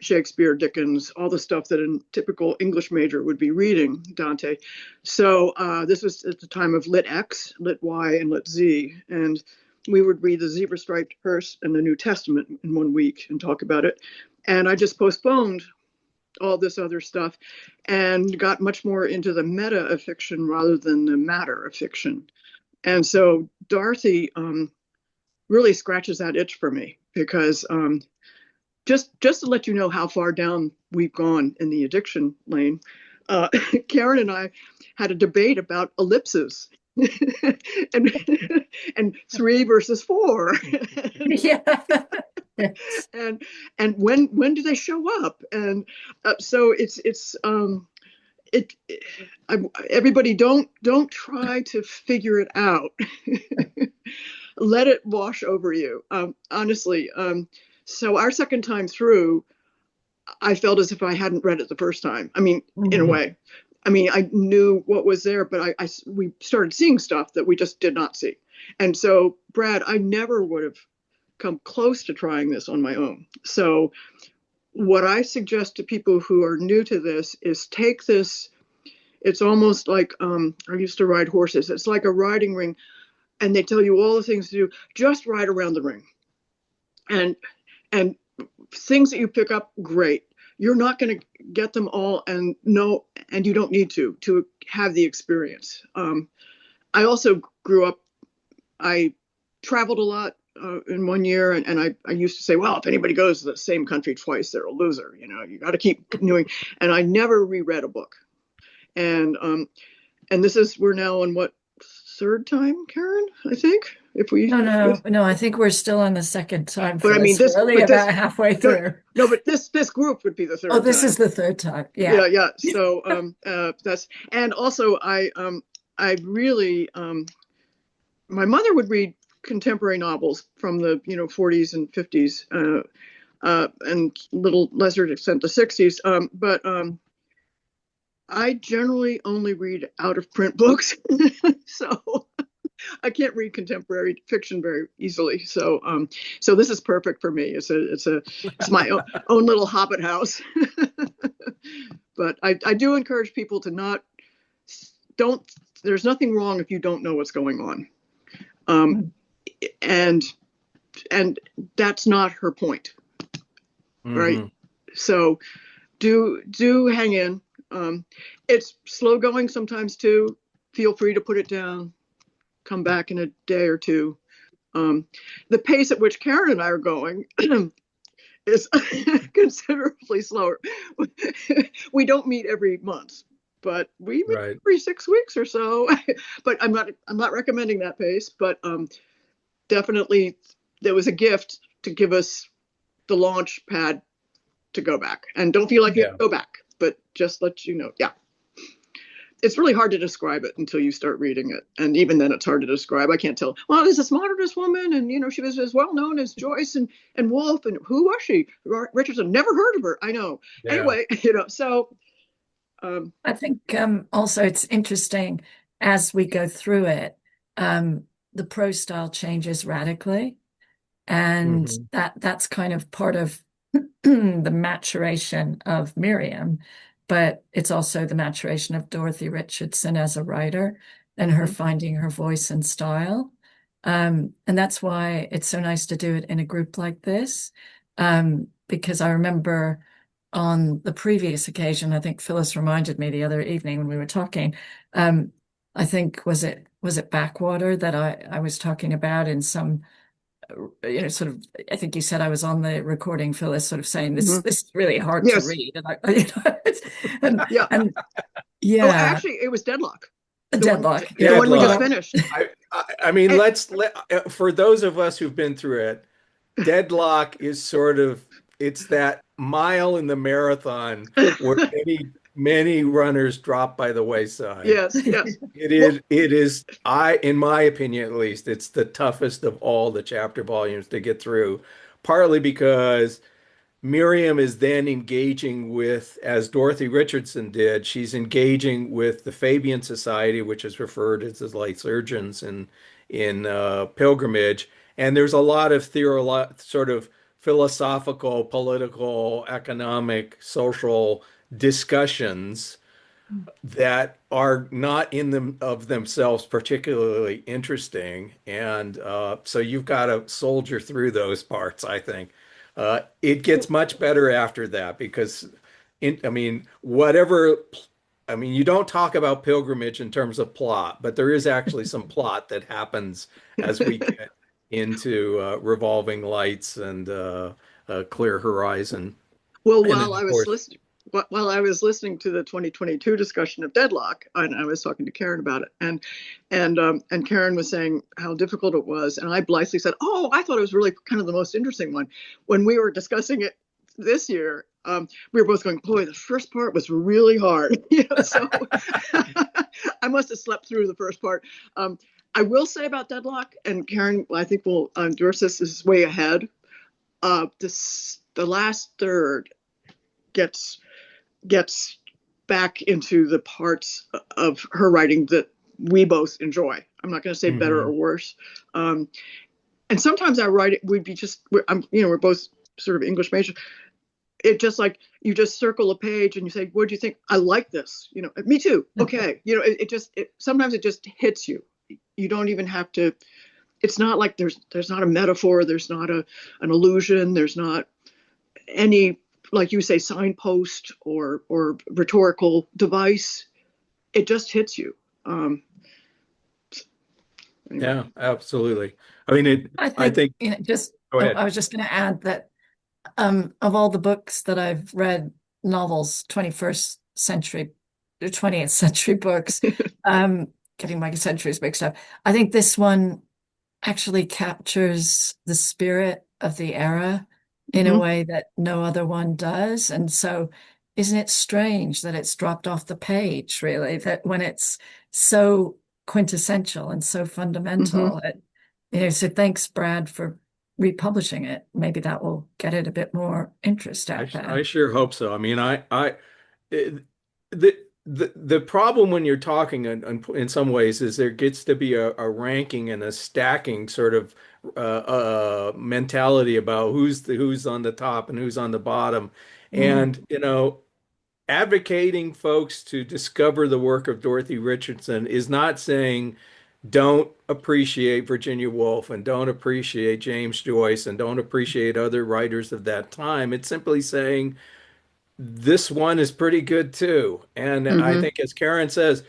Shakespeare, Dickens, all the stuff that a typical English major would be reading, Dante. So this was at the time of Lit X, Lit Y, and Lit Z. And we would read the zebra striped hearse and the New Testament in 1 week and talk about it. And I just postponed all this other stuff and got much more into the meta of fiction rather than the matter of fiction. And so Dorothy really scratches that itch for me because just to let you know how far down we've gone in the addiction lane, Karen and I had a debate about ellipses and and 3 versus 4. Yeah. and when do they show up? And so everybody don't try to figure it out. Let it wash over you. Honestly. So our second time through, I felt as if I hadn't read it the first time. I mean, in a way. I mean, I knew what was there, but we started seeing stuff that we just did not see. And so, Brad, I never would have come close to trying this on my own. So what I suggest to people who are new to this is take this. It's almost like, I used to ride horses. It's like a riding ring, and they tell you all the things to do. Just ride around the ring. And things that you pick up, great. You're not going to get them all, and you don't need to have the experience. I also grew up, I traveled a lot in 1 year, and I used to say, well, if anybody goes to the same country twice, they're a loser. You got to keep doing. And I never reread a book. And we're now on what, third time, Karen, I think, if we. No, I think we're still on the second time. But I mean, we're only about halfway through. No, but this group would be the third. Oh, this time. is the third time. Yeah. Yeah. So that's, and also I really, my mother would read contemporary novels from the 40s and 50s, and little lesser extent the 60s. But I generally only read out of print books, so I can't read contemporary fiction very easily. So so this is perfect for me. It's my own little hobbit house. But I do encourage people to not, don't, there's nothing wrong if you don't know what's going on. Um, and and that's not her point, right? Hmm. So do hang in. It's slow going sometimes too. Feel free to put it down, come back in a day or two. The pace at which Karen and I are going is considerably slower. We don't meet every month, but we meet Right. every 6 weeks or so. But I'm not recommending that pace, but definitely there was a gift to give us the launch pad to go back. And don't feel like you have Yeah. to go back, but just let you know. Yeah. It's really hard to describe it until you start reading it. And even then it's hard to describe. I can't tell. Well, there's this modernist woman, and she was as well known as Joyce and Woolf. And who was she? Richardson. Never heard of her. I know. Yeah. Anyway, so I think also it's interesting as we go through it, the prose style changes radically, and Hmm. that's kind of part of the maturation of Miriam, but it's also the maturation of Dorothy Richardson as a writer and her mhm. finding her voice and style. And that's why it's so nice to do it in a group like this, because I remember on the previous occasion, I think Phyllis reminded me the other evening when we were talking. I think was it Backwater that I was talking about in some sort of. I think you said I was on the recording, Phyllis, sort of saying this Mhm. this is really hard to Yes. read, and and Yeah. and Oh, yeah, actually, it was Deadlock. a The one, deadlock. the Yeah, one we just Deadlock. yeah. finished. I mean, And, for those of us who've been through it, deadlock is sort of it's that mile in the marathon where many runners drop by the wayside. yes, yes. Well, It is in my opinion at least, it's the toughest of all the chapter volumes to get through, partly because Miriam is then engaging with, as Dorothy Richardson did, she's engaging with the Fabian Society, which is referred as the Lycurgians in Pilgrimage, and there's a lot of sort of philosophical, political, economic, social discussions that are not in them of themselves particularly interesting, and so you've got to soldier through those parts, I think. It gets much better after that because, I mean, I mean, you don't talk about pilgrimage in terms of plot, but there is actually some plot that happens as we get into revolving lights and clear horizon, well, and then of course, while I was listening to the 2022 discussion of Deadlock, and I was talking to Karen about it, and Karen was saying how difficult it was, and I blithely said, "Oh, I thought it was really kind of the most interesting one." When we were discussing it this year, we were both going, "Boy, the first part was really hard." So I must have slept through the first part. I will say about Deadlock, and Karen, I think will endorse this, is way ahead. The last third gets gets back into the parts of her writing that we both enjoy. I'm not going to say better or mhm. worse. Um, and sometimes I write it. We'd be just, we're both sort of English majors. It just like you just circle a page and you say, "What do you think?" I like this. Me too. Okay. Sometimes it just hits you. You don't even have to. It's not like there's not a metaphor. There's not an allusion. There's not any, like you say, signpost or rhetorical device. It just hits you. Anyway. Yeah, absolutely. I mean, I I think think, just go oh, ahead. I was just going to add that of all the books that I've read, novels, 21st century, the 20th century books, um, getting my centuries mixed up. I think this one actually captures the spirit of the era in a Mm-hmm. way that no other one does. And so, isn't it strange that it's dropped off the page, really, that when it's so quintessential and so Mm-hmm. fundamental? So thanks, Brad, for republishing it. Maybe that will get it a bit more interest out I there. sure hope so. I mean, it, the problem when you're talking in some ways is there gets to be a ranking and a stacking sort of mentality about who's on the top and who's on the bottom. Mm. And, advocating folks to discover the work of Dorothy Richardson is not saying don't appreciate Virginia Woolf and don't appreciate James Joyce and don't appreciate other writers of that time. It's simply saying this one is pretty good too. And I Hmm. think, as Karen says,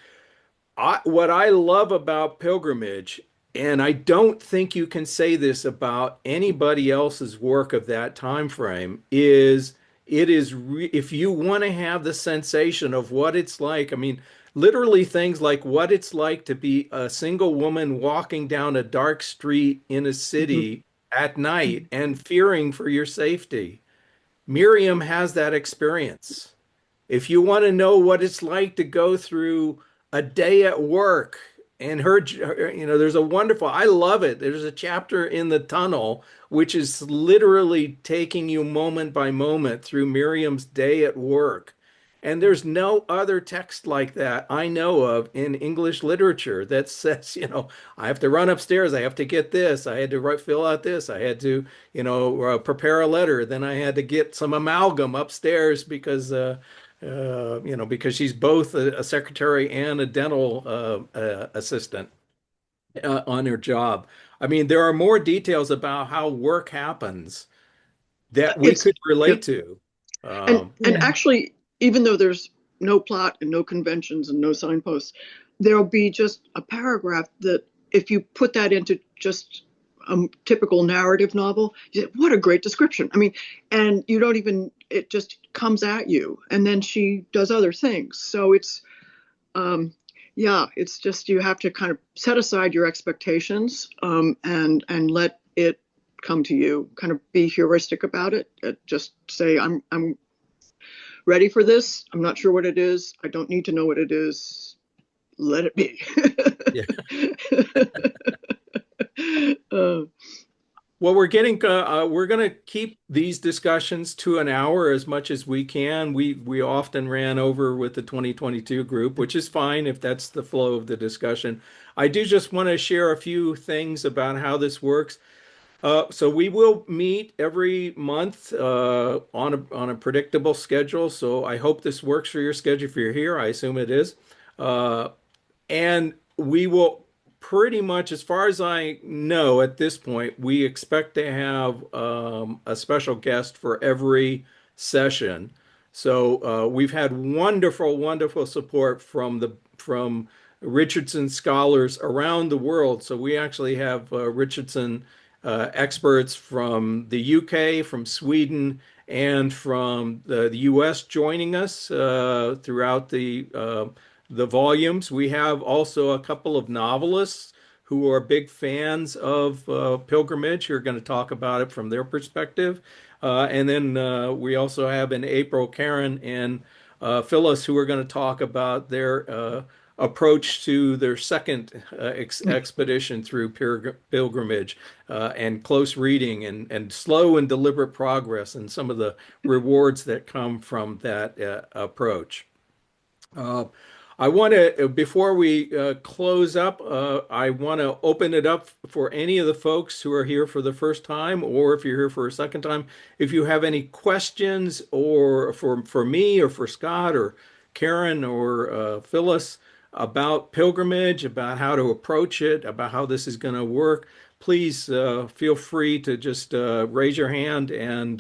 what I love about pilgrimage, and I don't think you can say this about anybody else's work of that time frame, is if you want to have the sensation of what it's like. I mean, literally things like what it's like to be a single woman walking down a dark street in a Hmm. city at night and fearing for your safety. Miriam has that experience. If you want to know what it's like to go through a day at work and there's a wonderful, I love it. There's a chapter in the tunnel, which is literally taking you moment by moment through Miriam's day at work. And there's no other text like that I know of in English literature that says, I have to run upstairs. I have to get this. I had to fill out this. I had to, prepare a letter. Then I had to get some amalgam upstairs because she's both a secretary and a dental assistant on her job. I mean, there are more details about how work happens that we It's could yeah. relate to. And Yeah. actually, even though there's no plot and no conventions and no signposts, there'll be just a paragraph that if you put that into just a typical narrative novel, you say, what a great description. I mean, and you don't even, it just comes at you. And then she does other things. So yeah, it's just you have to kind of set aside your expectations, and let it come to you. Kind of be heuristic about it. Just say, I'm ready for this. I'm not sure what it is. I don't need to know what it is. Let it be. Yeah. uh, Well, we're going to keep these discussions to an hour as much as we can. We often ran over with the 2022 group, which is fine if that's the flow of the discussion. I do just want to share a few things about how this works. So we will meet every month on a predictable schedule. So I hope this works for your schedule if you're here. I assume it is. Uh, and we will pretty much, as far as I know at this point, we expect to have a special guest for every session. So we've had wonderful, wonderful support from Richardson scholars around the world. So we actually have Richardson experts from the UK, from Sweden, and from the US joining us throughout the volumes. We have also a couple of novelists who are big fans of pilgrimage who are going to talk about it from their perspective. And then we also have in April Karen and Phyllis who are going to talk about their approach to their second expedition through pilgrimage and close reading and slow and deliberate progress and some of the rewards that come from that approach. Uh, I want to, before we close up, I want to open it up for any of the folks who are here for the first time, or if you're here for a second time, if you have any questions or for me or for Scott or Karen or Phyllis about pilgrimage, about how to approach it, about how this is going to work, please feel free to just raise your hand and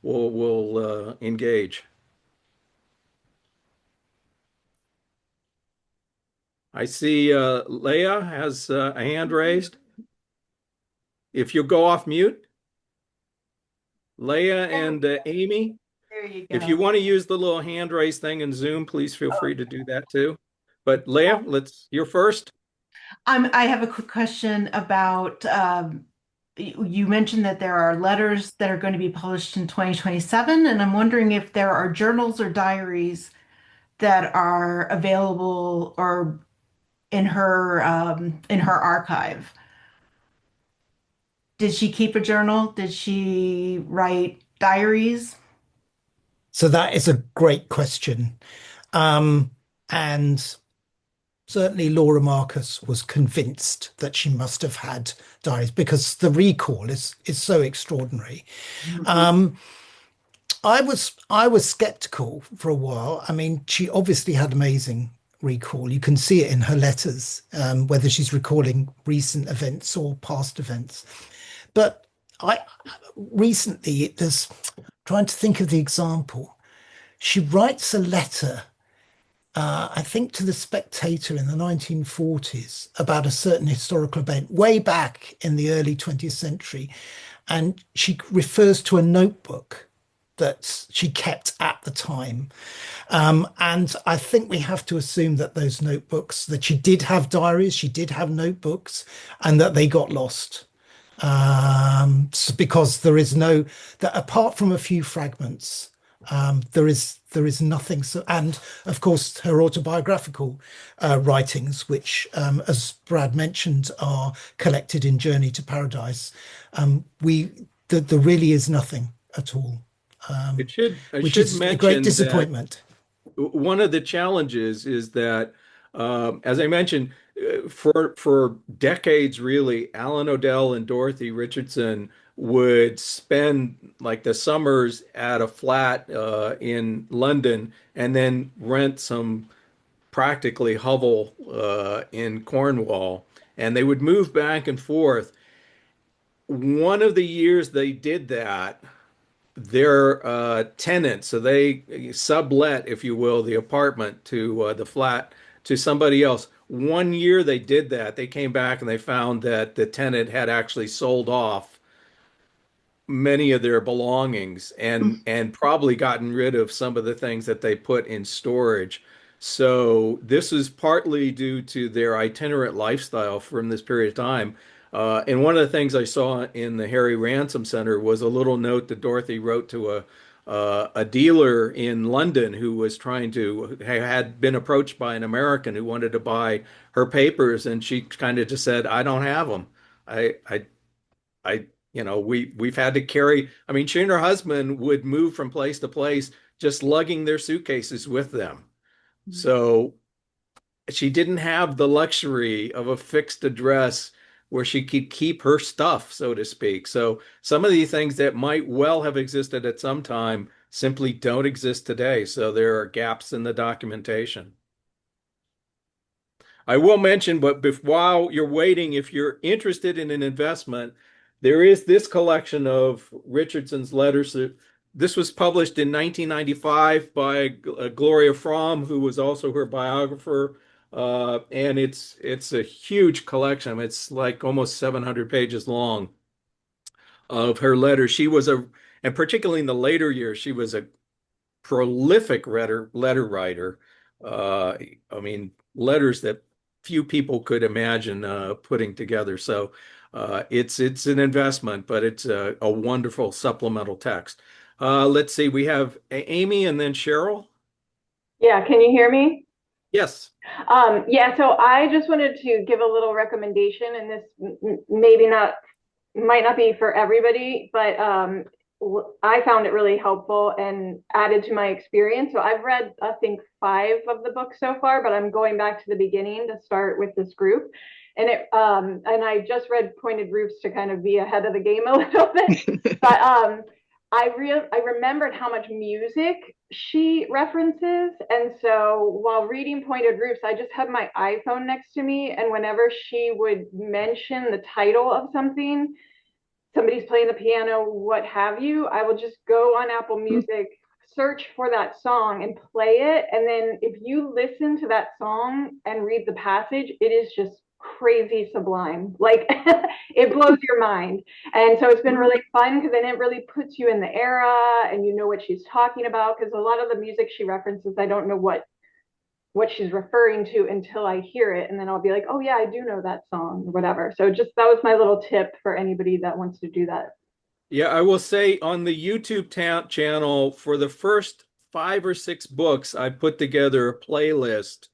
we'll engage. I see Leah has a hand raised. If you go off mute, Leah and Amy, There you if you go. want to use the little hand raise thing in Zoom, please feel free to do that too. But Leah, you're first. I have a quick question about you mentioned that there are letters that are going to be published in 2027, and I'm wondering if there are journals or diaries that are available or in her archive. Did she keep a journal? Did she write diaries? So that is a great question. Um, and certainly Laura Marcus was convinced that she must have had diaries because the recall is so extraordinary. Mhm. Um, I was skeptical for a while. I mean, she obviously had amazing recall. You can see it in her letters, whether she's recalling recent events or past events. But I recently, there's trying to think of the example. She writes a letter, I think, to the Spectator in the 1940s about a certain historical event way back in the early 20th century. And she refers to a notebook that she kept at the time. And I think we have to assume that those notebooks, that she did have diaries, she did have notebooks, and that they got lost. Because there is no, that apart from a few fragments, there is nothing. So, and of course, her autobiographical writings, which, as Brad mentioned, are collected in Journey to Paradise. There really is nothing at all, I which should is a great mention that disappointment. one of the challenges is that, as I mentioned, for decades, really, Alan Odell and Dorothy Richardson would spend like the summers at a flat in London and then rent some practically hovel in Cornwall, and they would move back and forth. One of the years they did that, their tenant, so they sublet, if you will, the apartment to the flat to somebody else. One year they did that. They came back and they found that the tenant had actually sold off many of their belongings and probably gotten rid of some of the things that they put in storage. So this is partly due to their itinerant lifestyle from this period of time. And one of the things I saw in the Harry Ransom Center was a little note that Dorothy wrote to a dealer in London who was trying to had been approached by an American who wanted to buy her papers, and she kind of just said, "I don't have them. I I, we've had to carry. I mean, she and her husband would move from place to place, just lugging their suitcases with them. So she didn't have the luxury of a fixed address where she could keep her stuff, so to speak. So some of these things that might well have existed at some time simply don't exist today. So there are gaps in the documentation. I will mention, but while you're waiting, if you're interested in an investment, there is this collection of Richardson's letters. This was published in 1995 by Gloria Fromm, who was also her biographer. And it's a huge collection. It's like almost 700 pages long of her letters. And particularly in the later years, she was a prolific letter writer. I mean, letters that few people could imagine putting together. So it's an investment, but it's a wonderful supplemental text. Let's see, we have Amy and then Cheryl. Yeah, can you hear me? Yes. Yeah, so I just wanted to give a little recommendation, and this maybe not might not be for everybody, but I found it really helpful and added to my experience. So I've read, I think, 5 of the books so far, but I'm going back to the beginning to start with this group. And I just read Pointed Roofs to kind of be ahead of the game a little bit. But I remembered how much music she references. And so while reading Pointed Roofs, I just had my iPhone next to me. And whenever she would mention the title of something, somebody's playing the piano, what have you, I will just go on Apple Music, search for that song and play it. And then if you listen to that song and read the passage, it is just crazy sublime. Like it blows your mind. And so it's been really fun because then it really puts you in the era and you know what she's talking about. Because a lot of the music she references, I don't know what she's referring to until I hear it. And then I'll be like, oh yeah, I do know that song or whatever. So just that was my little tip for anybody that wants to do that. Yeah, I will say on the YouTube channel for the first 5 or 6 books, I put together a playlist.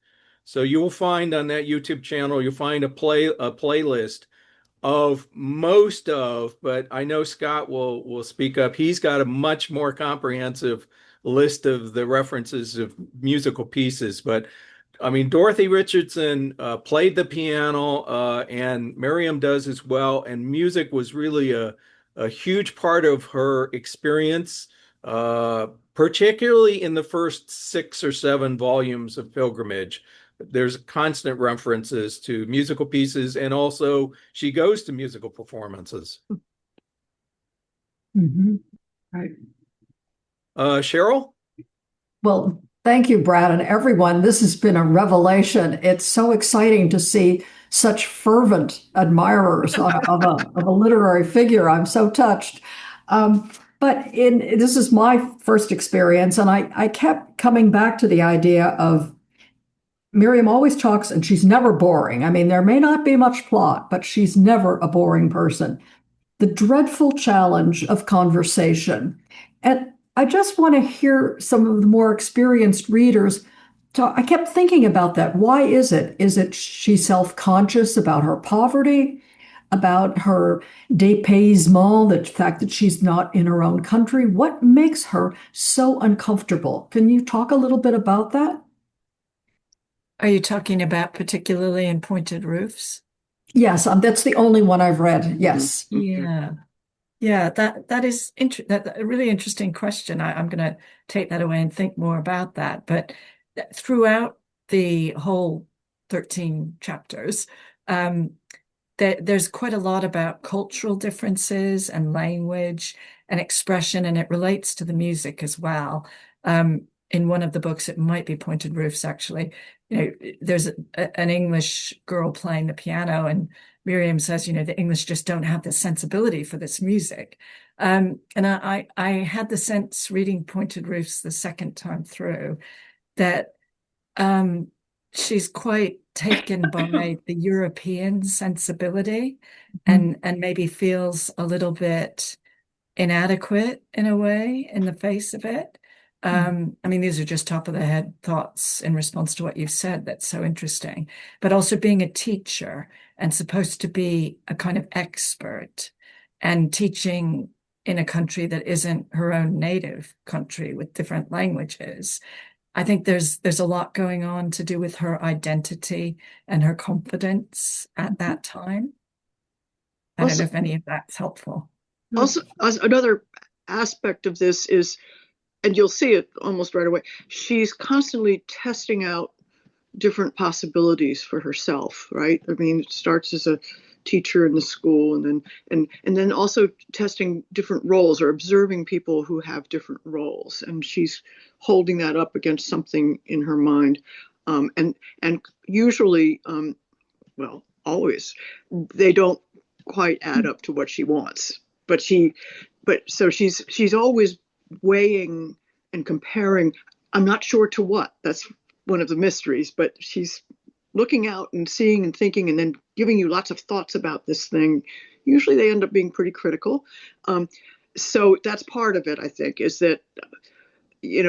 So you will find on that YouTube channel, you'll find a playlist of most of, but I know Scott will speak up. He's got a much more comprehensive list of the references of musical pieces. But I mean, Dorothy Richardson played the piano, and Miriam does as well. And music was really a huge part of her experience. particularly in the first 6 or 7 volumes of Pilgrimage. There's constant references to musical pieces, and also she goes to musical performances. Right. Cheryl? Well, thank you, Brad, and everyone. This has been a revelation. It's so exciting to see such fervent admirers of a literary figure. I'm so touched. But this is my first experience, and I kept coming back to the idea of Miriam always talks, and she's never boring. I mean, there may not be much plot, but she's never a boring person. The dreadful challenge of conversation. And I just want to hear some of the more experienced readers talk. I kept thinking about that. Why is it? Is it she's self-conscious about her poverty, about her dépaysement, the fact that she's not in her own country? What makes her so uncomfortable? Can you talk a little bit about that? Are you talking about particularly in Pointed Roofs? Yes, that's the only one I've read. Yes. Yeah. Yeah, that is a really interesting question. I'm going to take that away and think more about that. But throughout the whole 13 chapters, there's quite a lot about cultural differences and language and expression, and it relates to the music as well. In one of the books, it might be Pointed Roofs, actually. There's an English girl playing the piano, and Miriam says, the English just don't have the sensibility for this music. And I had the sense reading Pointed Roofs the second time through that she's quite taken by the European sensibility and maybe feels a little bit inadequate in a way in the face of it. I mean, these are just top of the head thoughts in response to what you've said. That's so interesting. But also being a teacher and supposed to be a kind of expert and teaching in a country that isn't her own native country with different languages. I think there's a lot going on to do with her identity and her confidence at that time. I don't know if any of that's helpful. Also, another aspect of this is, and you'll see it almost right away, she's constantly testing out different possibilities for herself, right? I mean, it starts as a teacher in the school, and then also testing different roles or observing people who have different roles, and she's holding that up against something in her mind, and usually, well, always, they don't quite add up to what she wants, but so she's always weighing and comparing. I'm not sure to what. That's one of the mysteries, but she's looking out and seeing and thinking and then giving you lots of thoughts about this thing. Usually they end up being pretty critical. So that's part of it, I think, is that,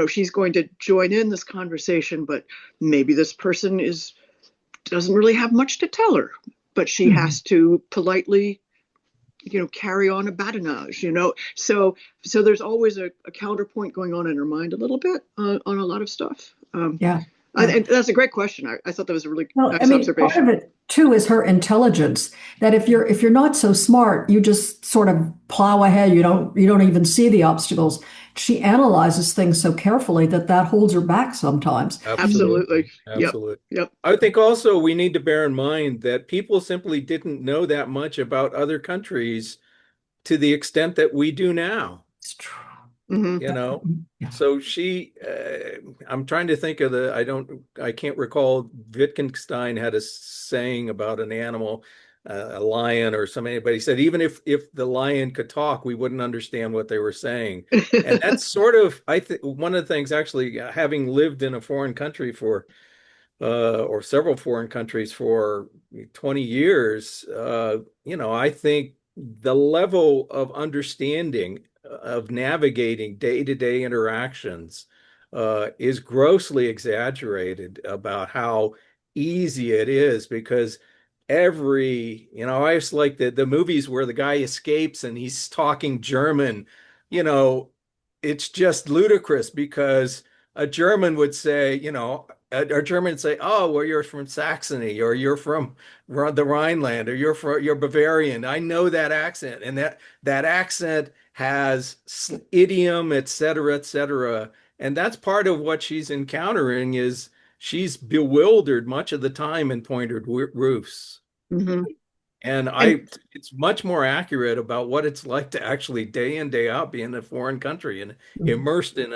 she's going to join in this conversation, but maybe this person doesn't really have much to tell her, but she has to politely carry on a badinage, so there's always a counterpoint going on in her mind a little bit on a lot of stuff. And that's a great question. I thought that was a really nice observation. Part of it too is her intelligence. That if you're not so smart, you just sort of plow ahead. You don't even see the obstacles. She analyzes things so carefully that holds her back sometimes. Absolutely. Yep. I think also we need to bear in mind that people simply didn't know that much about other countries to the extent that we do now. It's true. So I'm trying to think of I can't recall. Wittgenstein had a saying about an animal, a lion or somebody, but he said, even if the lion could talk, we wouldn't understand what they were saying. And that's sort of, I think, one of the things, actually, having lived in a foreign country or several foreign countries for 20 years, I think the level of understanding of navigating day-to-day interactions is grossly exaggerated about how easy it is, because I always like the movies where the guy escapes and he's talking German. It's just ludicrous, because a German would say, oh, well, you're from Saxony, or you're from the Rhineland, or you're Bavarian. I know that accent, and that accent has idiom, et cetera, et cetera. And that's part of what she's encountering is she's bewildered much of the time in pointed roofs. Hmm. And And it's much more accurate about what it's like to actually day in, day out be in a foreign country and immersed in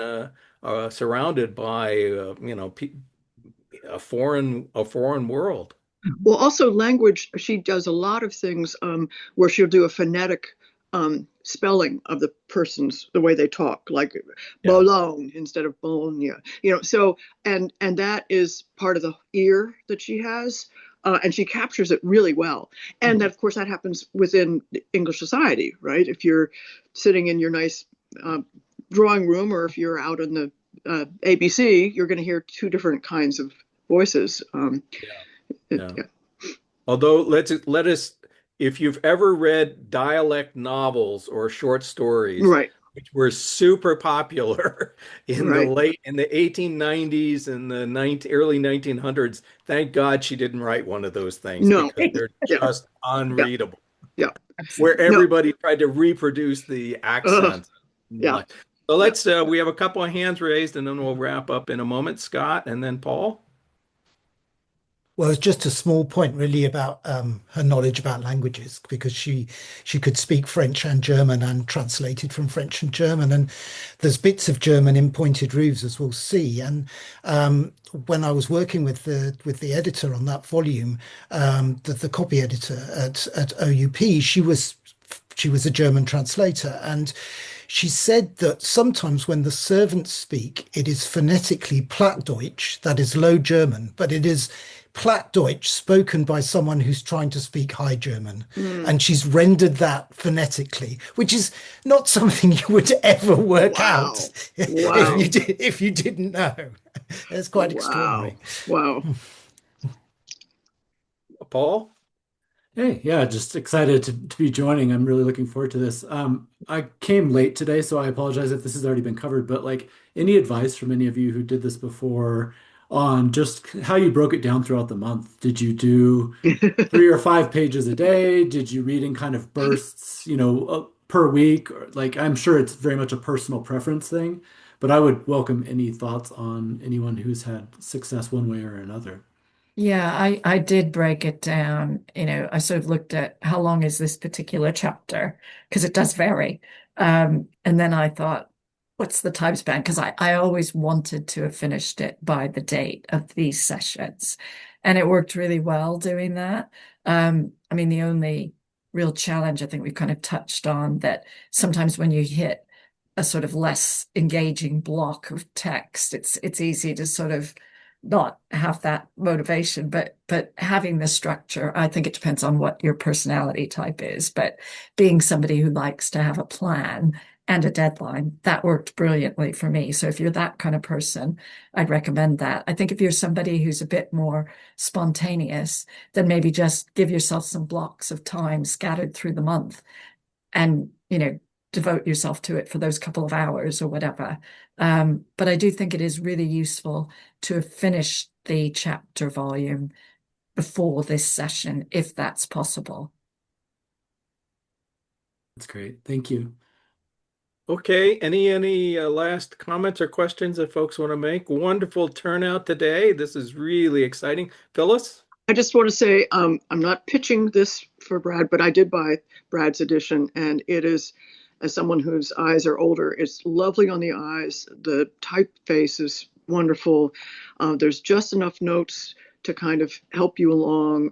surrounded by, a foreign world. well, also language, she does a lot of things where she'll do a phonetic spelling of the person's the way they talk, like Yeah. Bologna instead of Bologna. So and that is part of the ear that she has. And she captures it really well. And that, of course, that happens within the English society, right? If you're sitting in your nice uh, drawing room, or if you're out in the ABC, you're going to hear two different kinds of voices. Yeah. Yeah. Although let us, if you've ever read dialect novels or short stories, Right, which were super popular right. in the 1890s and the early 1900s, thank God she didn't write one of those things No, because they're yeah, just yeah, unreadable. yeah. Where No, everybody tried to reproduce the accents. yeah, So yeah. we have a couple of hands raised and then we'll wrap up in a moment. Scott and then Paul. Well, it's just a small point really about her knowledge about languages because she could speak French and German and translated from French and German. And there's bits of German in Pointed Roofs, as we'll see. And when I was working with the editor on that volume, the copy editor at OUP, she was a German translator, and she said that sometimes when the servants speak, it is phonetically Plattdeutsch, that is Low German, but it is Plattdeutsch spoken by someone who's trying to speak High German. Mm. And she's rendered that phonetically, which is not something you would ever work out Wow, wow, if you didn't know. It's quite wow, extraordinary. wow. Paul? Hey, yeah, just excited to be joining. I'm really looking forward to this. I came late today, so I apologize if this has already been covered, but like any advice from any of you who did this before on just how you broke it down throughout the month? Did you do 3 or 5 pages a day? Did you read in kind of bursts, per week? Or, like, I'm sure it's very much a personal preference thing, but I would welcome any thoughts on anyone who's had success one way or another. Yeah, I did break it down. I sort of looked at how long is this particular chapter, because it does vary. And then I thought, what's the time span? Because I always wanted to have finished it by the date of these sessions. And it worked really well doing that. I mean, the only real challenge I think we've kind of touched on that sometimes when you hit a sort of less engaging block of text, it's easy to sort of not have that motivation, but having the structure. I think it depends on what your personality type is, but being somebody who likes to have a plan and a deadline, that worked brilliantly for me. So if you're that kind of person, I'd recommend that. I think if you're somebody who's a bit more spontaneous, then maybe just give yourself some blocks of time scattered through the month and, devote yourself to it for those couple of hours or whatever. But I do think it is really useful to have finished the chapter volume before this session, if that's possible. That's great. Thank you. Okay, any last comments or questions that folks want to make? Wonderful turnout today. This is really exciting. Phyllis? I just want to say I'm not pitching this for Brad, but I did buy Brad's edition, and it is, as someone whose eyes are older, it's lovely on the eyes. The typeface is wonderful. There's just enough notes to kind of help you along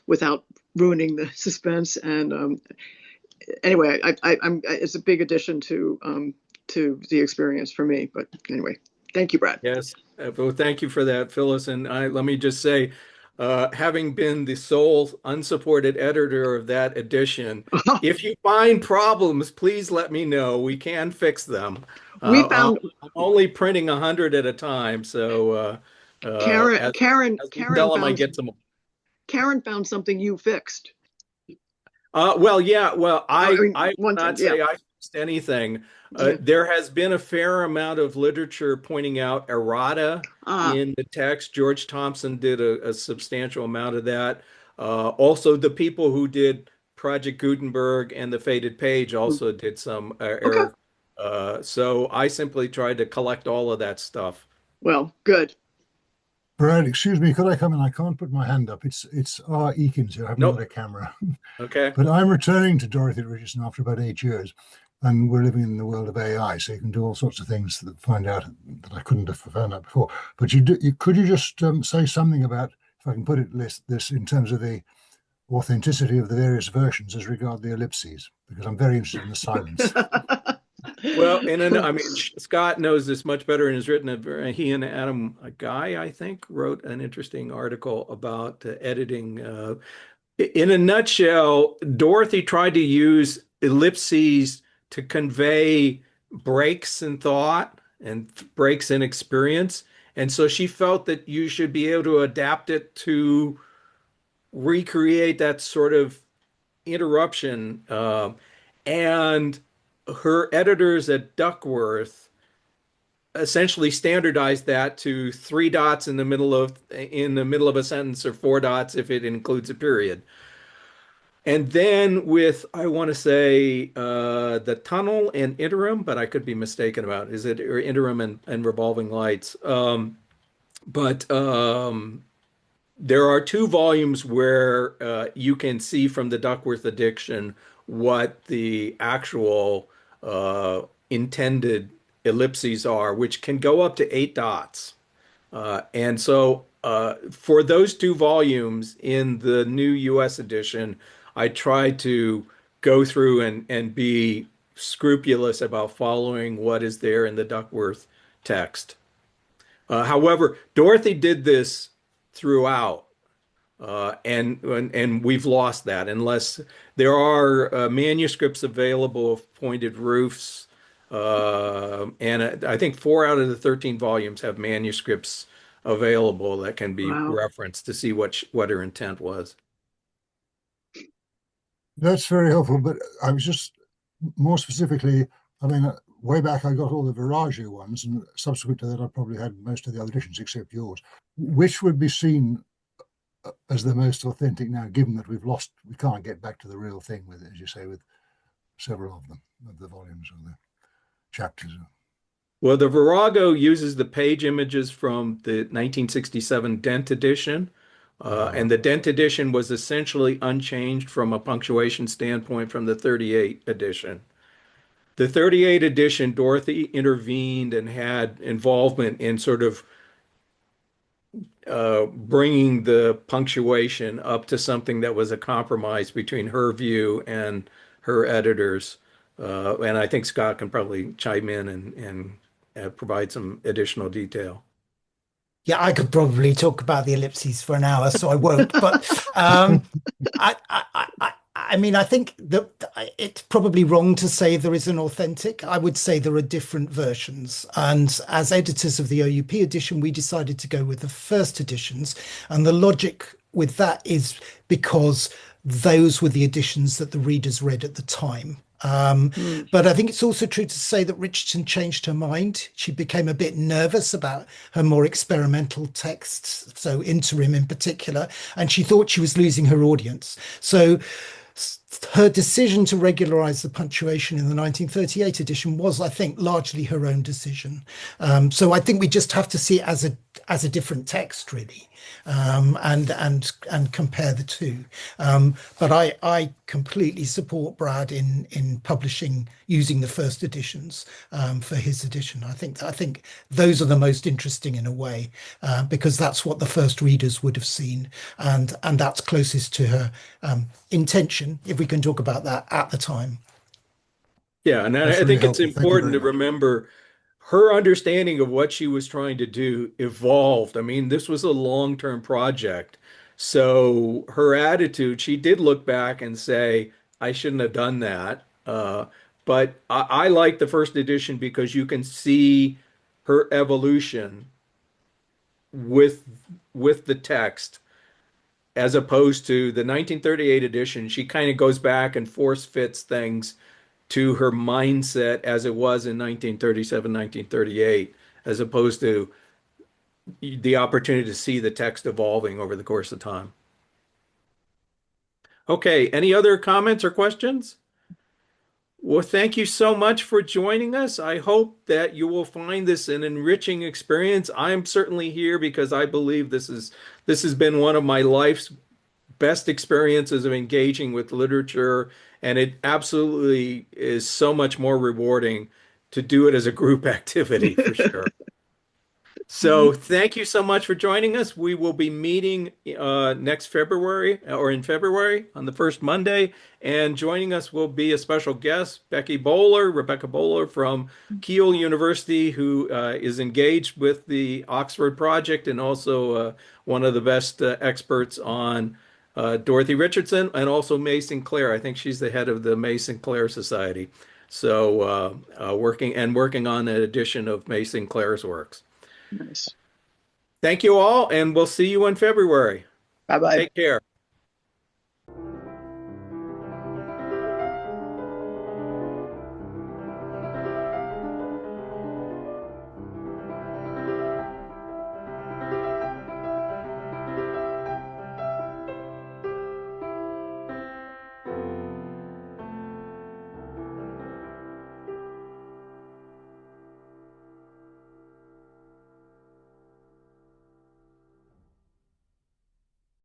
without ruining the suspense. And anyway, I'm it's a big addition to the experience for me. But anyway, thank you, Brad. Yes. Well, thank you for that, Phyllis. And let me just say, having been the sole unsupported editor of that edition, if you find problems, please let me know. We can fix them. We found I'm only printing 100 at a time, so Karen. as we sell them, I get some. Karen found something you fixed. Well, yeah. Well, I mean, I one would not time, yeah. say I fixed anything. Yeah. There has been a fair amount of literature pointing out errata in the text. George Thompson did a substantial amount of that. Also, the people who did Project Gutenberg and the Faded Page also did some Okay. Eric. So I simply tried to collect all of that stuff. Well, good. Brad, excuse me, could I come in? I can't put my hand up. It's R. Eakins here. I haven't got Nope. a camera. Okay. But I'm returning to Dorothy Richardson after about 8 years, and we're living in the world of AI, so you can do all sorts of things that find out that I couldn't have found out before. But could you just say something about, if I can put it this in terms of the authenticity of the various versions as regard the ellipses, because I'm very interested in the silence. Well, I mean, Scott knows this much better and has written he and Adam Guy, I think, wrote an interesting article about editing. In a nutshell, Dorothy tried to use ellipses to convey breaks in thought and breaks in experience. And so she felt that you should be able to adapt it to recreate that sort of interruption. And her editors at Duckworth essentially standardized that to three dots in the middle of a sentence, or four dots if it includes a period. And then with, I want to say, the tunnel and interim, but I could be mistaken about is it or interim and revolving lights. But there are two volumes where you can see from the Duckworth edition what the actual intended ellipses are, which can go up to eight dots. And so for those two volumes in the new US edition, I tried to go through and be scrupulous about following what is there in the Duckworth text. However, Dorothy did this throughout, and we've lost that unless there are manuscripts available of pointed roofs. And I think 4 out of the 13 volumes have manuscripts available that can be Wow. referenced to see what her intent was. That's very helpful, but I was just more specifically, I mean, way back I got all the Viraggio ones, and subsequent to that I probably had most of the other editions except yours. Which would be seen as the most authentic now, given that we can't get back to the real thing with it, as you say, with several of them, of the volumes or the chapters? Well, the Virago uses the page images from the 1967 Dent edition. And the Dent edition was essentially unchanged from a punctuation standpoint from the 38 edition. The 38 edition, Dorothy intervened and had involvement in sort of bringing the punctuation up to something that was a compromise between her view and her editors. And I think Scott can probably chime in and provide some additional detail. Yeah, I could probably talk about the ellipses for an hour, so I won't. But I mean, I think that it's probably wrong to say there is an authentic. I would say there are different versions. And as editors of the OUP edition, we decided to go with the first editions. And the logic with that is because those were the editions that the readers read at the time. But I think it's also true to say that Richardson changed her mind. She became a bit nervous about her more experimental texts, so interim in particular, and she thought she was losing her audience. So her decision to regularize the punctuation in the 1938 edition was, I think, largely her own decision. So I think we just have to see it as a different text, really, and compare the two. But I completely support Brad in publishing using the first editions for his edition. I think those are the most interesting in a way, because that's what the first readers would have seen, and that's closest to her intention, if we can talk about that at the time. Yeah, and That's I really think it's helpful. Thank you important very to much. remember her understanding of what she was trying to do evolved. I mean, this was a long-term project. So her attitude, she did look back and say, I shouldn't have done that. But I like the first edition because you can see her evolution with the text, as opposed to the 1938 edition. She kind of goes back and force fits things to her mindset as it was in 1937, 1938, as opposed to the opportunity to see the text evolving over the course of time. Okay, any other comments or questions? Well, thank you so much for joining us. I hope that you will find this an enriching experience. I'm certainly here because I believe this has been one of my life's best experiences of engaging with literature, and it absolutely is so much more rewarding to do it as a group activity for sure. So thank you so much for joining us. We will be meeting next February or in February on the first Monday. And joining us will be a special guest, Rebecca Bowler from Keele University, who is engaged with the Oxford Project and also one of the best experts on Dorothy Richardson and also May Sinclair. I think she's the head of the May Sinclair Society. So working on an edition of May Sinclair's works. Nice. Thank you all, and we'll see you in February. Bye-bye. Take care.